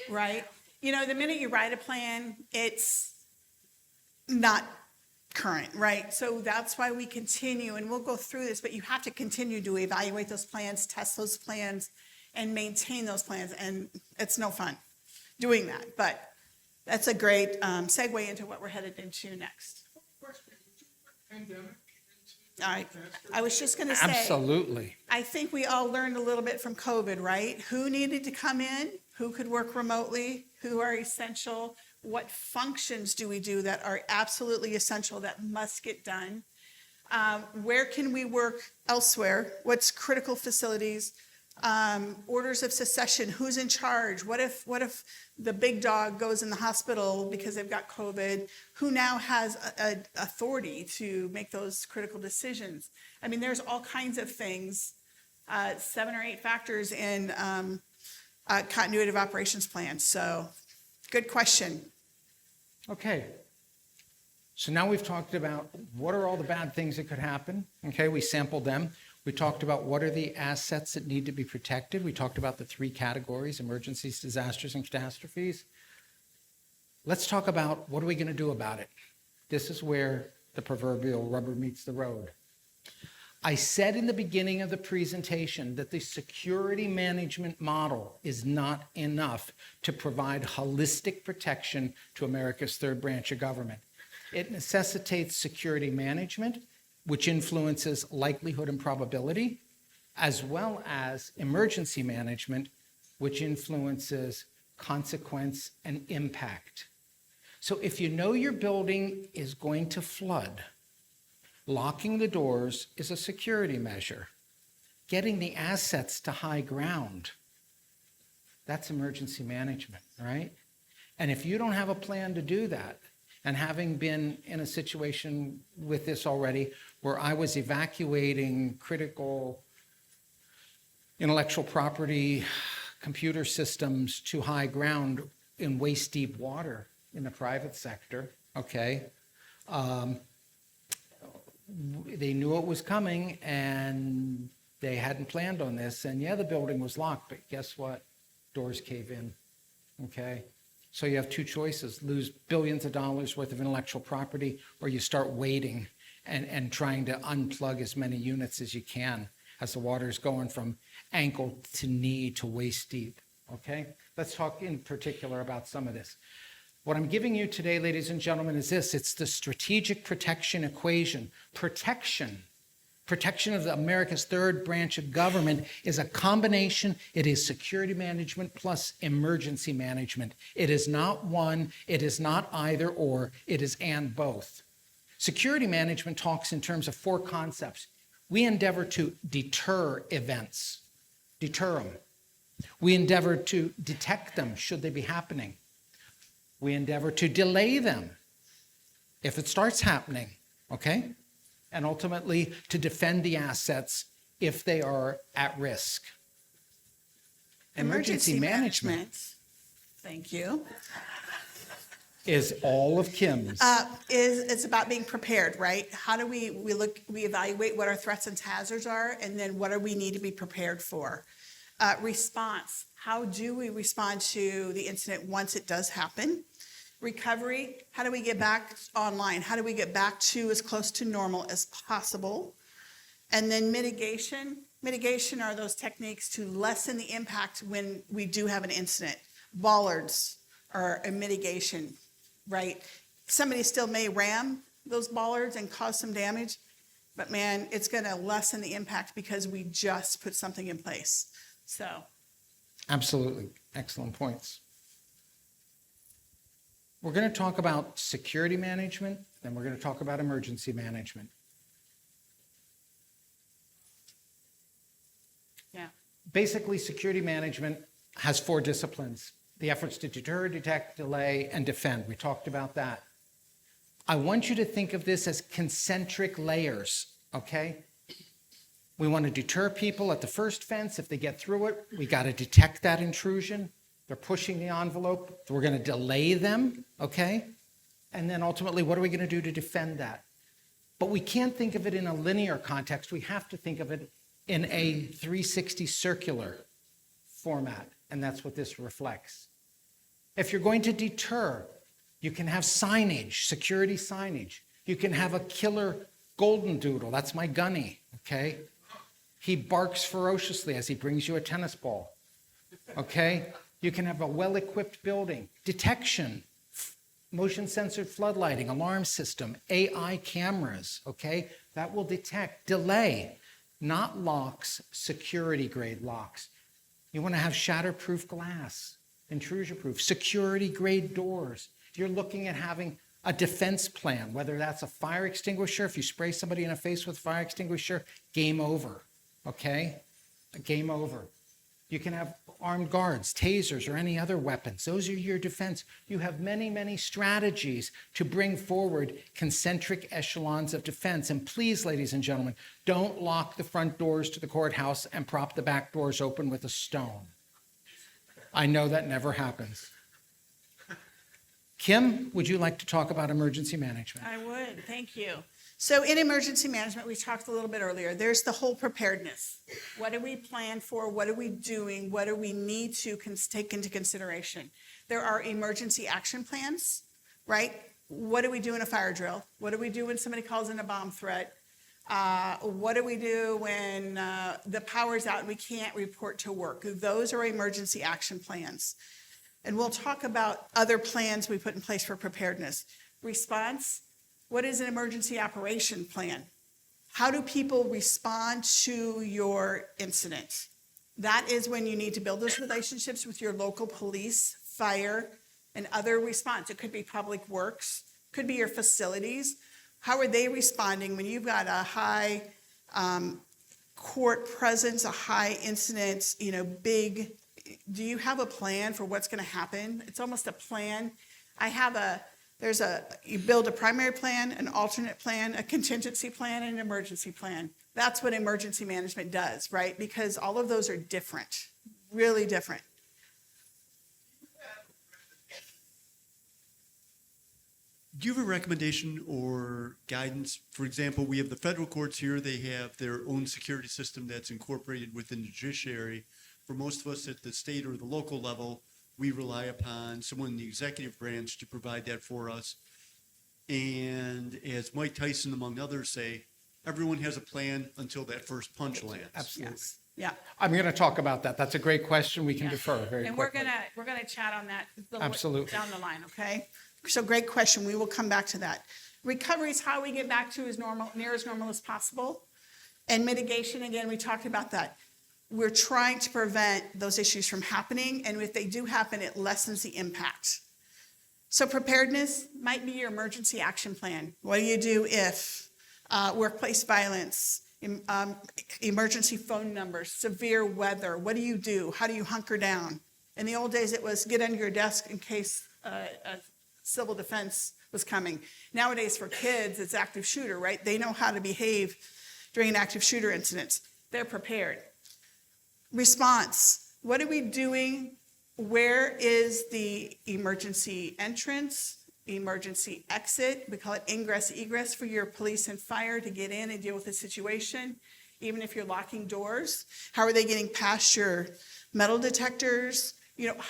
right? You know, the minute you write a plan, it's not current, right? So that's why we continue, and we'll go through this, but you have to continue to evaluate those plans, test those plans, and maintain those plans, and it's no fun doing that, but that's a great segue into what we're headed into next. All right, I was just gonna say. Absolutely. I think we all learned a little bit from COVID, right? Who needed to come in, who could work remotely, who are essential, what functions do we do that are absolutely essential that must get done? Where can we work elsewhere? What's critical facilities? Orders of succession, who's in charge? What if the big dog goes in the hospital because they've got COVID? Who now has a authority to make those critical decisions? I mean, there's all kinds of things, 7 or 8 factors in continuity of operations plans. So, good question. Okay. So now we've talked about what are all the bad things that could happen. Okay, we sampled them. We talked about what are the assets that need to be protected. We talked about the 3 categories: emergencies, disasters, and catastrophes. Let's talk about what are we going to do about it. This is where the proverbial rubber meets the road. I said in the beginning of the presentation that the security management model is not enough to provide holistic protection to America's third branch of government. It necessitates security management, which influences likelihood and probability, as well as emergency management, which influences consequence and impact. So if you know your building is going to flood, locking the doors is a security measure. Getting the assets to high ground, that's emergency management, right? And if you don't have a plan to do that, and having been in a situation with this already, where I was evacuating critical intellectual property computer systems to high ground in waist-deep water in the private sector, okay? They knew it was coming, and they hadn't planned on this. And yeah, the building was locked, but guess what? Doors cave in, okay? So you have 2 choices: lose billions of dollars worth of intellectual property, or you start waiting and trying to unplug as many units as you can as the water's going from ankle to knee to waist deep, okay? Let's talk in particular about some of this. What I'm giving you today, ladies and gentlemen, is this. It's the strategic protection equation. Protection of America's third branch of government is a combination. It is security management plus emergency management. It is not one, it is not either or, it is and both. Security management talks in terms of 4 concepts. We endeavor to deter events, deter them. We endeavor to detect them should they be happening. We endeavor to delay them if it starts happening, okay? And ultimately to defend the assets if they are at risk. Emergency management Thank you. is all of Kim's. It's about being prepared, right? How do we evaluate what our threats and hazards are, and then what do we need to be prepared for? Response, how do we respond to the incident once it does happen? Recovery, how do we get back online? How do we get back to as close to normal as possible? And then mitigation. Mitigation are those techniques to lessen the impact when we do have an incident. Bollards are a mitigation, right? Somebody still may ram those bollards and cause some damage, but man, it's going to lessen the impact because we just put something in place. So. Absolutely. Excellent points. We're going to talk about security management, then we're going to talk about emergency management. Yeah. Basically, security management has 4 disciplines: the efforts to deter, detect, delay, and defend. We talked about that. I want you to think of this as concentric layers, okay? We want to deter people at the first fence. If they get through it, we got to detect that intrusion. They're pushing the envelope. We're going to delay them, okay? And then ultimately, what are we going to do to defend that? But we can't think of it in a linear context. We have to think of it in a 360 circular format, and that's what this reflects. If you're going to deter, you can have signage, security signage. You can have a killer golden doodle. That's my gunny, okay? He barks ferociously as he brings you a tennis ball, okay? You can have a well-equipped building, detection, motion-censored floodlighting, alarm system, AI cameras, okay? That will detect. Delay, not locks, security-grade locks. You want to have shatterproof glass, intrusion-proof, security-grade doors. You're looking at having a defense plan, whether that's a fire extinguisher. If you spray somebody in the face with a fire extinguisher, game over, okay? Game over. You can have armed guards, tasers, or any other weapons. Those are your defense. You have many, many strategies to bring forward concentric echelons of defense. And please, ladies and gentlemen, don't lock the front doors to the courthouse and prop the back doors open with a stone. I know that never happens. Kim, would you like to talk about emergency management? I would, thank you. So in emergency management, we talked a little bit earlier, there's the whole preparedness. What do we plan for? What are we doing? What do we need to take into consideration? There are emergency action plans, right? What do we do in a fire drill? What do we do when somebody calls in a bomb threat? What do we do when the power's out and we can't report to work? Those are emergency action plans. And we'll talk about other plans we put in place for preparedness. Response, what is an emergency operation plan? How do people respond to your incident? That is when you need to build those relationships with your local police, fire, and other response. It could be public works, could be your facilities. How are they responding when you've got a high court presence, a high incident, big? Do you have a plan for what's going to happen? It's almost a plan. You build a primary plan, an alternate plan, a contingency plan, and an emergency plan. That's what emergency management does, right? Because all of those are different, really different. Do you have a recommendation or guidance? For example, we have the federal courts here. They have their own security system that's incorporated within the judiciary. For most of us at the state or the local level, we rely upon someone in the executive branch to provide that for us. And as Mike Tyson, among others, say, everyone has a plan until that first punch lands. Absolutely. Yes. Yeah. I'm going to talk about that. That's a great question. We can Yeah. defer very And quickly. we're gonna chat on that Absolutely. down the line, okay? So great question. We will come back to that. Recovery is how we get back to near as normal as possible. And mitigation, again, we talked about that. We're trying to prevent those issues from happening, and if they do happen, it lessens the impact. So preparedness might be your emergency action plan. What do you do if workplace violence, emergency phone numbers, severe weather? What do you do? How do you hunker down? In the old days, it was get under your desk in case a civil defense was coming. Nowadays, for kids, it's active shooter, right? They know how to behave during an active shooter incident. They're prepared. Response, what are we doing? Where is the emergency entrance, emergency exit? We call it ingress, egress for your police and fire to get in and deal with the situation, even if you're locking doors. How are they getting past your metal detectors?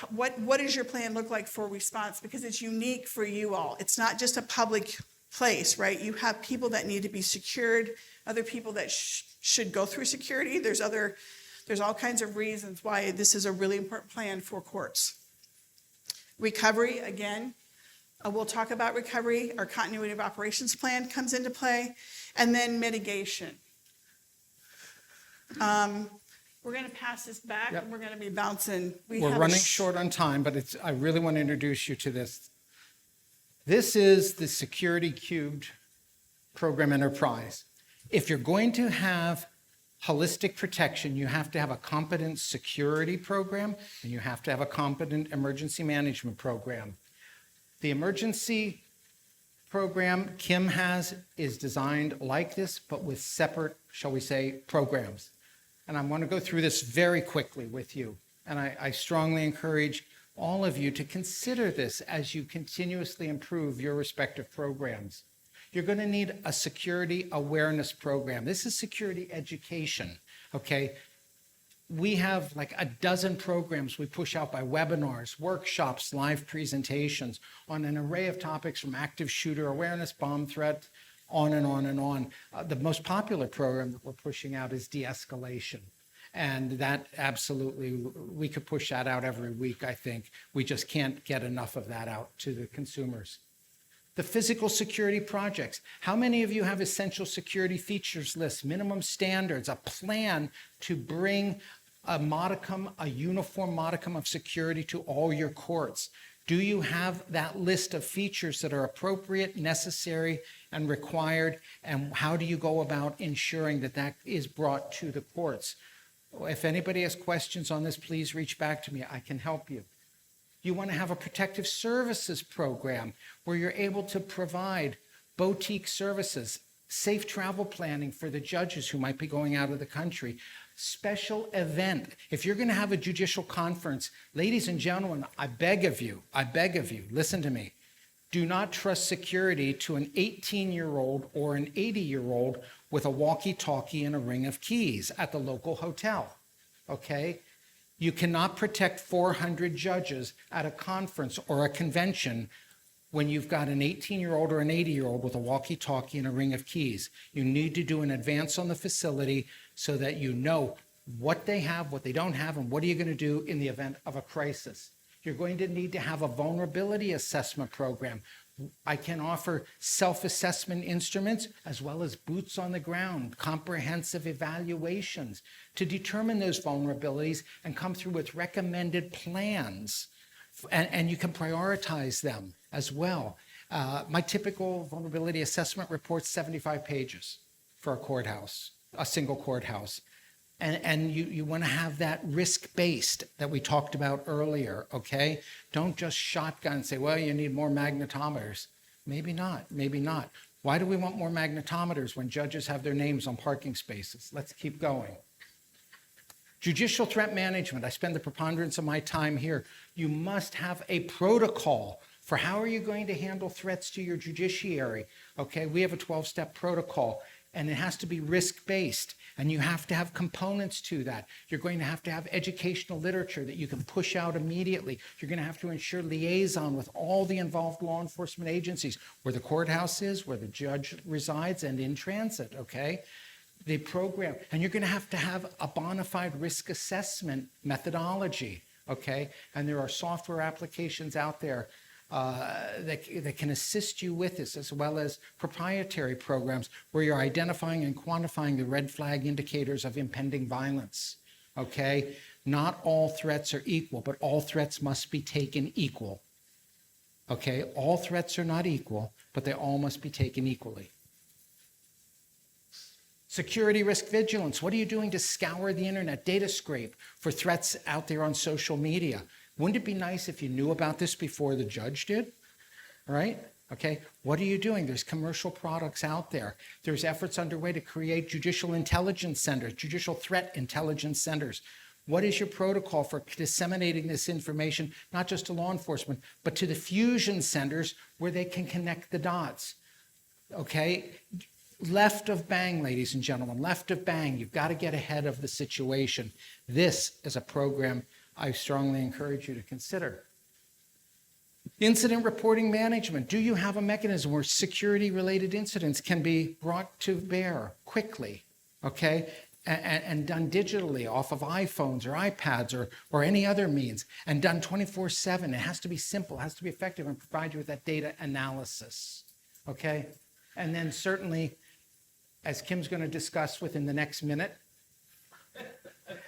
What does your plan look like for response? Because it's unique for you all. It's not just a public place, right? You have people that need to be secured, other people that should go through security. There's all kinds of reasons why this is a really important plan for courts. Recovery, again, we'll talk about recovery. Our continuity of operations plan comes into play. And then mitigation. We're going to pass this back, Yep. and we're going to be bouncing. We're running short on time, but I really want to introduce you to this. This is the Security Cubed Program Enterprise. If you're going to have holistic protection, you have to have a competent security program, and you have to have a competent emergency management program. The emergency program Kim has is designed like this, but with separate, shall we say, programs. And I want to go through this very quickly with you. And I strongly encourage all of you to consider this as you continuously improve your respective programs. You're going to need a security awareness program. This is security education, okay? We have like a dozen programs we push out by webinars, workshops, live presentations on an array of topics from active shooter awareness, bomb threat, on and on and on. The most popular program that we're pushing out is de-escalation. And that absolutely, we could push that out every week, I think. We just can't get enough of that out to the consumers. The physical security projects. How many of you have essential security features lists, minimum standards, a plan to bring a uniform modicum of security to all your courts? Do you have that list of features that are appropriate, necessary, and required? And how do you go about ensuring that that is brought to the courts? If anybody has questions on this, please reach back to me. I can help you. You want to have a protective services program where you're able to provide boutique services, safe travel planning for the judges who might be going out of the country, special event. If you're going to have a judicial conference, ladies and gentlemen, I beg of you, listen to me. Do not trust security to an 18-year-old or an 80-year-old with a walkie-talkie and a ring of keys at the local hotel, okay? You cannot protect 400 judges at a conference or a convention when you've got an 18-year-old or an 80-year-old with a walkie-talkie and a ring of keys. You need to do an advance on the facility so that you know what they have, what they don't have, and what are you going to do in the event of a crisis. You're going to need to have a vulnerability assessment program. I can offer self-assessment instruments as well as boots on the ground, comprehensive evaluations to determine those vulnerabilities and come through with recommended plans. And you can prioritize them as well. My typical vulnerability assessment report's 75 pages for a courthouse, a single courthouse. And you want to have that risk-based that we talked about earlier, okay? Don't just shotgun and say, well, you need more magnetometers. Maybe not, maybe not. Why do we want more magnetometers when judges have their names on parking spaces? Let's keep going. Judicial threat management. I spend the preponderance of my time here. You must have a protocol for how are you going to handle threats to your judiciary, okay? We have a 12-step protocol, and it has to be risk-based. And you have to have components to that. You're going to have educational literature that you can push out immediately. You're going to have to ensure liaison with all the involved law enforcement agencies, where the courthouse is, where the judge resides, and in transit, okay? The program, and you're going to have a bona fide risk assessment methodology, okay? And there are software applications out there that can assist you with this, as well as proprietary programs where you're identifying and quantifying the red flag indicators of impending violence, okay? Not all threats are equal, but all threats must be taken equal, okay? All threats are not equal, but they all must be taken equally. Security risk vigilance. What are you doing to scour the internet, data scrape for threats out there on social media? Wouldn't it be nice if you knew about this before the judge did? Right? Okay. What are you doing? There's commercial products out there. There's efforts underway to create judicial intelligence centers, judicial threat intelligence centers. What is your protocol for disseminating this information, not just to law enforcement, but to the fusion centers where they can connect the dots? Okay. Left of bang, ladies and gentlemen, left of bang. You've got to get ahead of the situation. This is a program I strongly encourage you to consider. Incident reporting management. Do you have a mechanism where security-related incidents can be brought to bear quickly, okay, and done digitally off of iPhones or iPads or any other means, and done 24/7? It has to be simple, it has to be effective, and provide you with that data analysis, okay? And then certainly, as Kim's going to discuss within the next minute,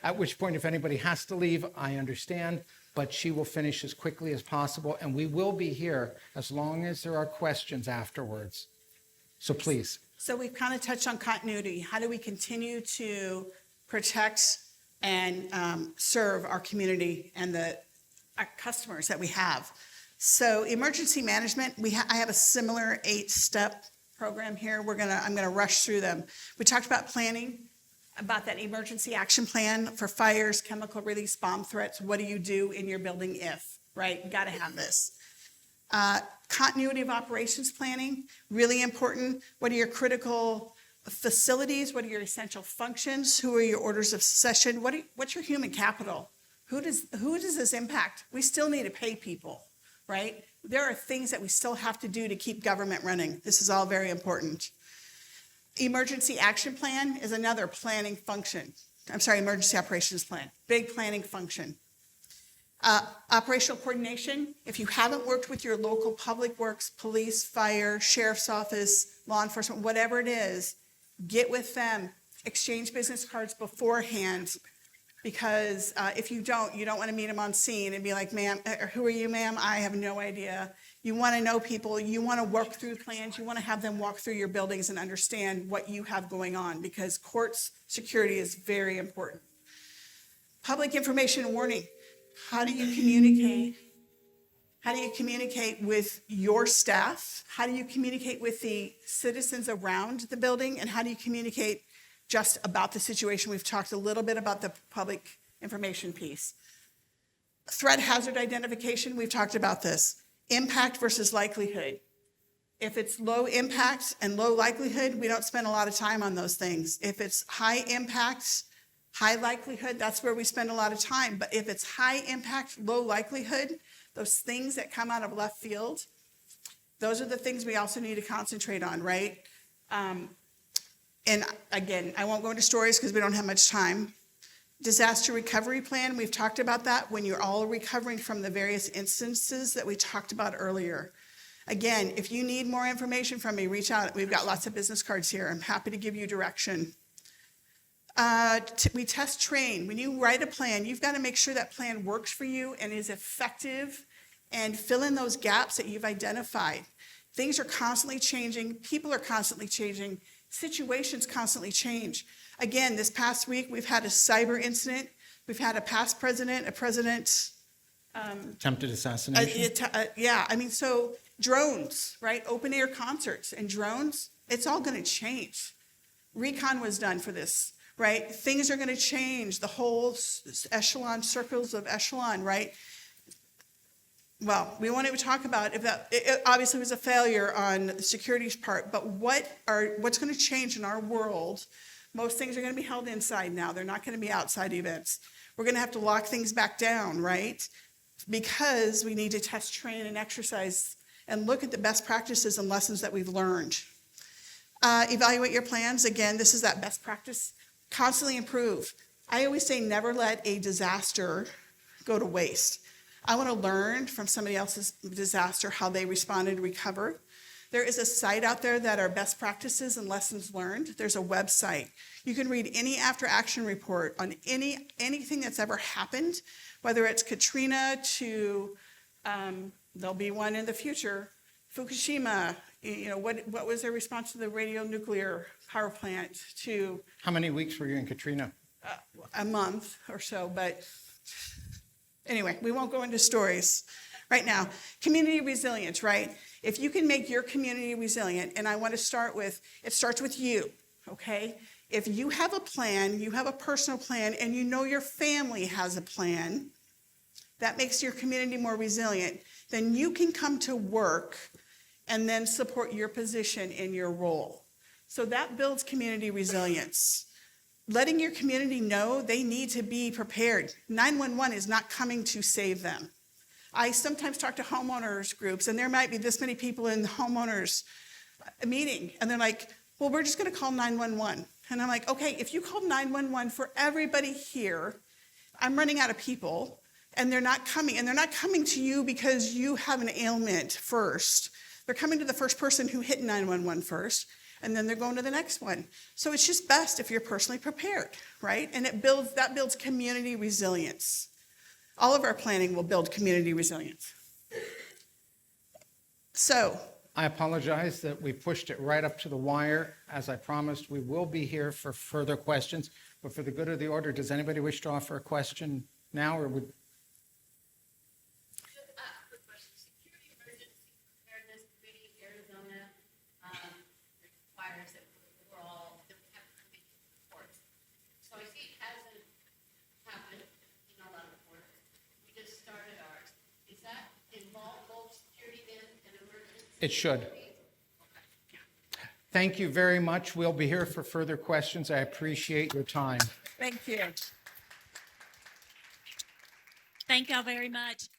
at which point, if anybody has to leave, I understand, but she will finish as quickly as possible, and we will be here as long as there are questions afterwards. So please. So we've kind of touched on continuity. How do we continue to protect and serve our community and our customers that we have? So emergency management, I have a similar 8-step program here. I'm gonna rush through them. We talked about planning, about that emergency action plan for fires, chemical release, bomb threats. What do you do in your building if, right? You got to have this. Continuity of operations planning, really important. What are your critical facilities? What are your essential functions? Who are your orders of succession? What's your human capital? Who does this impact? We still need to pay people, right? There are things that we still have to do to keep government running. This is all very important. Emergency action plan is another planning function. Emergency operations plan, big planning function. Operational coordination, if you haven't worked with your local public works, police, fire, sheriff's office, law enforcement, whatever it is, get with them, exchange business cards beforehand, because if you don't want to meet them on scene and be like, ma'am, who are you, ma'am? I have no idea. You want to know people, you want to work through plans, you want to have them walk through your buildings and understand what you have going on, because courts security is very important. Public information warning. How do you communicate? How do you communicate with your staff? How do you communicate with the citizens around the building? And how do you communicate just about the situation? We've talked a little bit about the public information piece. Threat hazard identification, we've talked about this. Impact versus likelihood. If it's low impact and low likelihood, we don't spend a lot of time on those things. If it's high impact, high likelihood, that's where we spend a lot of time. But if it's high impact, low likelihood, those things that come out of left field, those are the things we also need to concentrate on, right? And again, I won't go into stories because we don't have much time. Disaster recovery plan, we've talked about that when you're all recovering from the various instances that we talked about earlier. Again, if you need more information from me, reach out. We've got lots of business cards here. I'm happy to give you direction. We test train. When you write a plan, you've got to make sure that plan works for you and is effective and fill in those gaps that you've identified. Things are constantly changing. People are constantly changing. Situations constantly change. Again, this past week, we've had a cyber incident. We've had a past president, a president. Attempted assassination. Yeah, I mean, so drones, right? Open air concerts and drones, it's all going to change. Recon was done for this, right? Things are going to change. The whole echelon, circles of echelon, right? Well, we won't even talk about if that, it obviously was a failure on the security's part, but what's going to change in our world? Most things are going to be held inside now. They're not going to be outside events. We're going to have to lock things back down, right? Because we need to test, train, and exercise and look at the best practices and lessons that we've learned. Evaluate your plans. Again, this is that best practice. Constantly improve. I always say never let a disaster go to waste. I want to learn from somebody else's disaster how they responded and recovered. There is a site out there that are best practices and lessons learned. There's a website. You can read any after action report on anything that's ever happened, whether it's Katrina to, there'll be one in the future, Fukushima, what was their response to the radionuclear power plant, to How many weeks were you in Katrina? a month or so, but anyway, we won't go into stories right now. Community resilience, right? If you can make your community resilient, and I want to start with, it starts with you, okay? If you have a plan, you have a personal plan, and you know your family has a plan, that makes your community more resilient, then you can come to work and then support your position in your role. So that builds community resilience. Letting your community know they need to be prepared. 911 is not coming to save them. I sometimes talk to homeowners groups, and there might be this many people in the homeowners meeting, and they're like, well, we're just going to call 911. And I'm like, okay, if you call 911 for everybody here, I'm running out of people, and they're not coming. And they're not coming to you because you have an ailment first. They're coming to the first person who hit 911 first, and then they're going to the next one. So it's just best if you're personally prepared, right? And that builds community resilience. All of our planning will build community resilience. So, I apologize that we pushed it right up to the wire. As I promised, we will be here for further questions. But for the good of the order, does anybody wish to offer a question now, or would? Quick question. Security Emergency Preparedness Committee of Arizona requires that we're all, that we have committee reports. So I see it hasn't happened in a lot of reports. We just started ours. Is that involve both security and emergency? It should. Thank you very much. We'll be here for further questions. I appreciate your time. thank you. Thank y'all very much.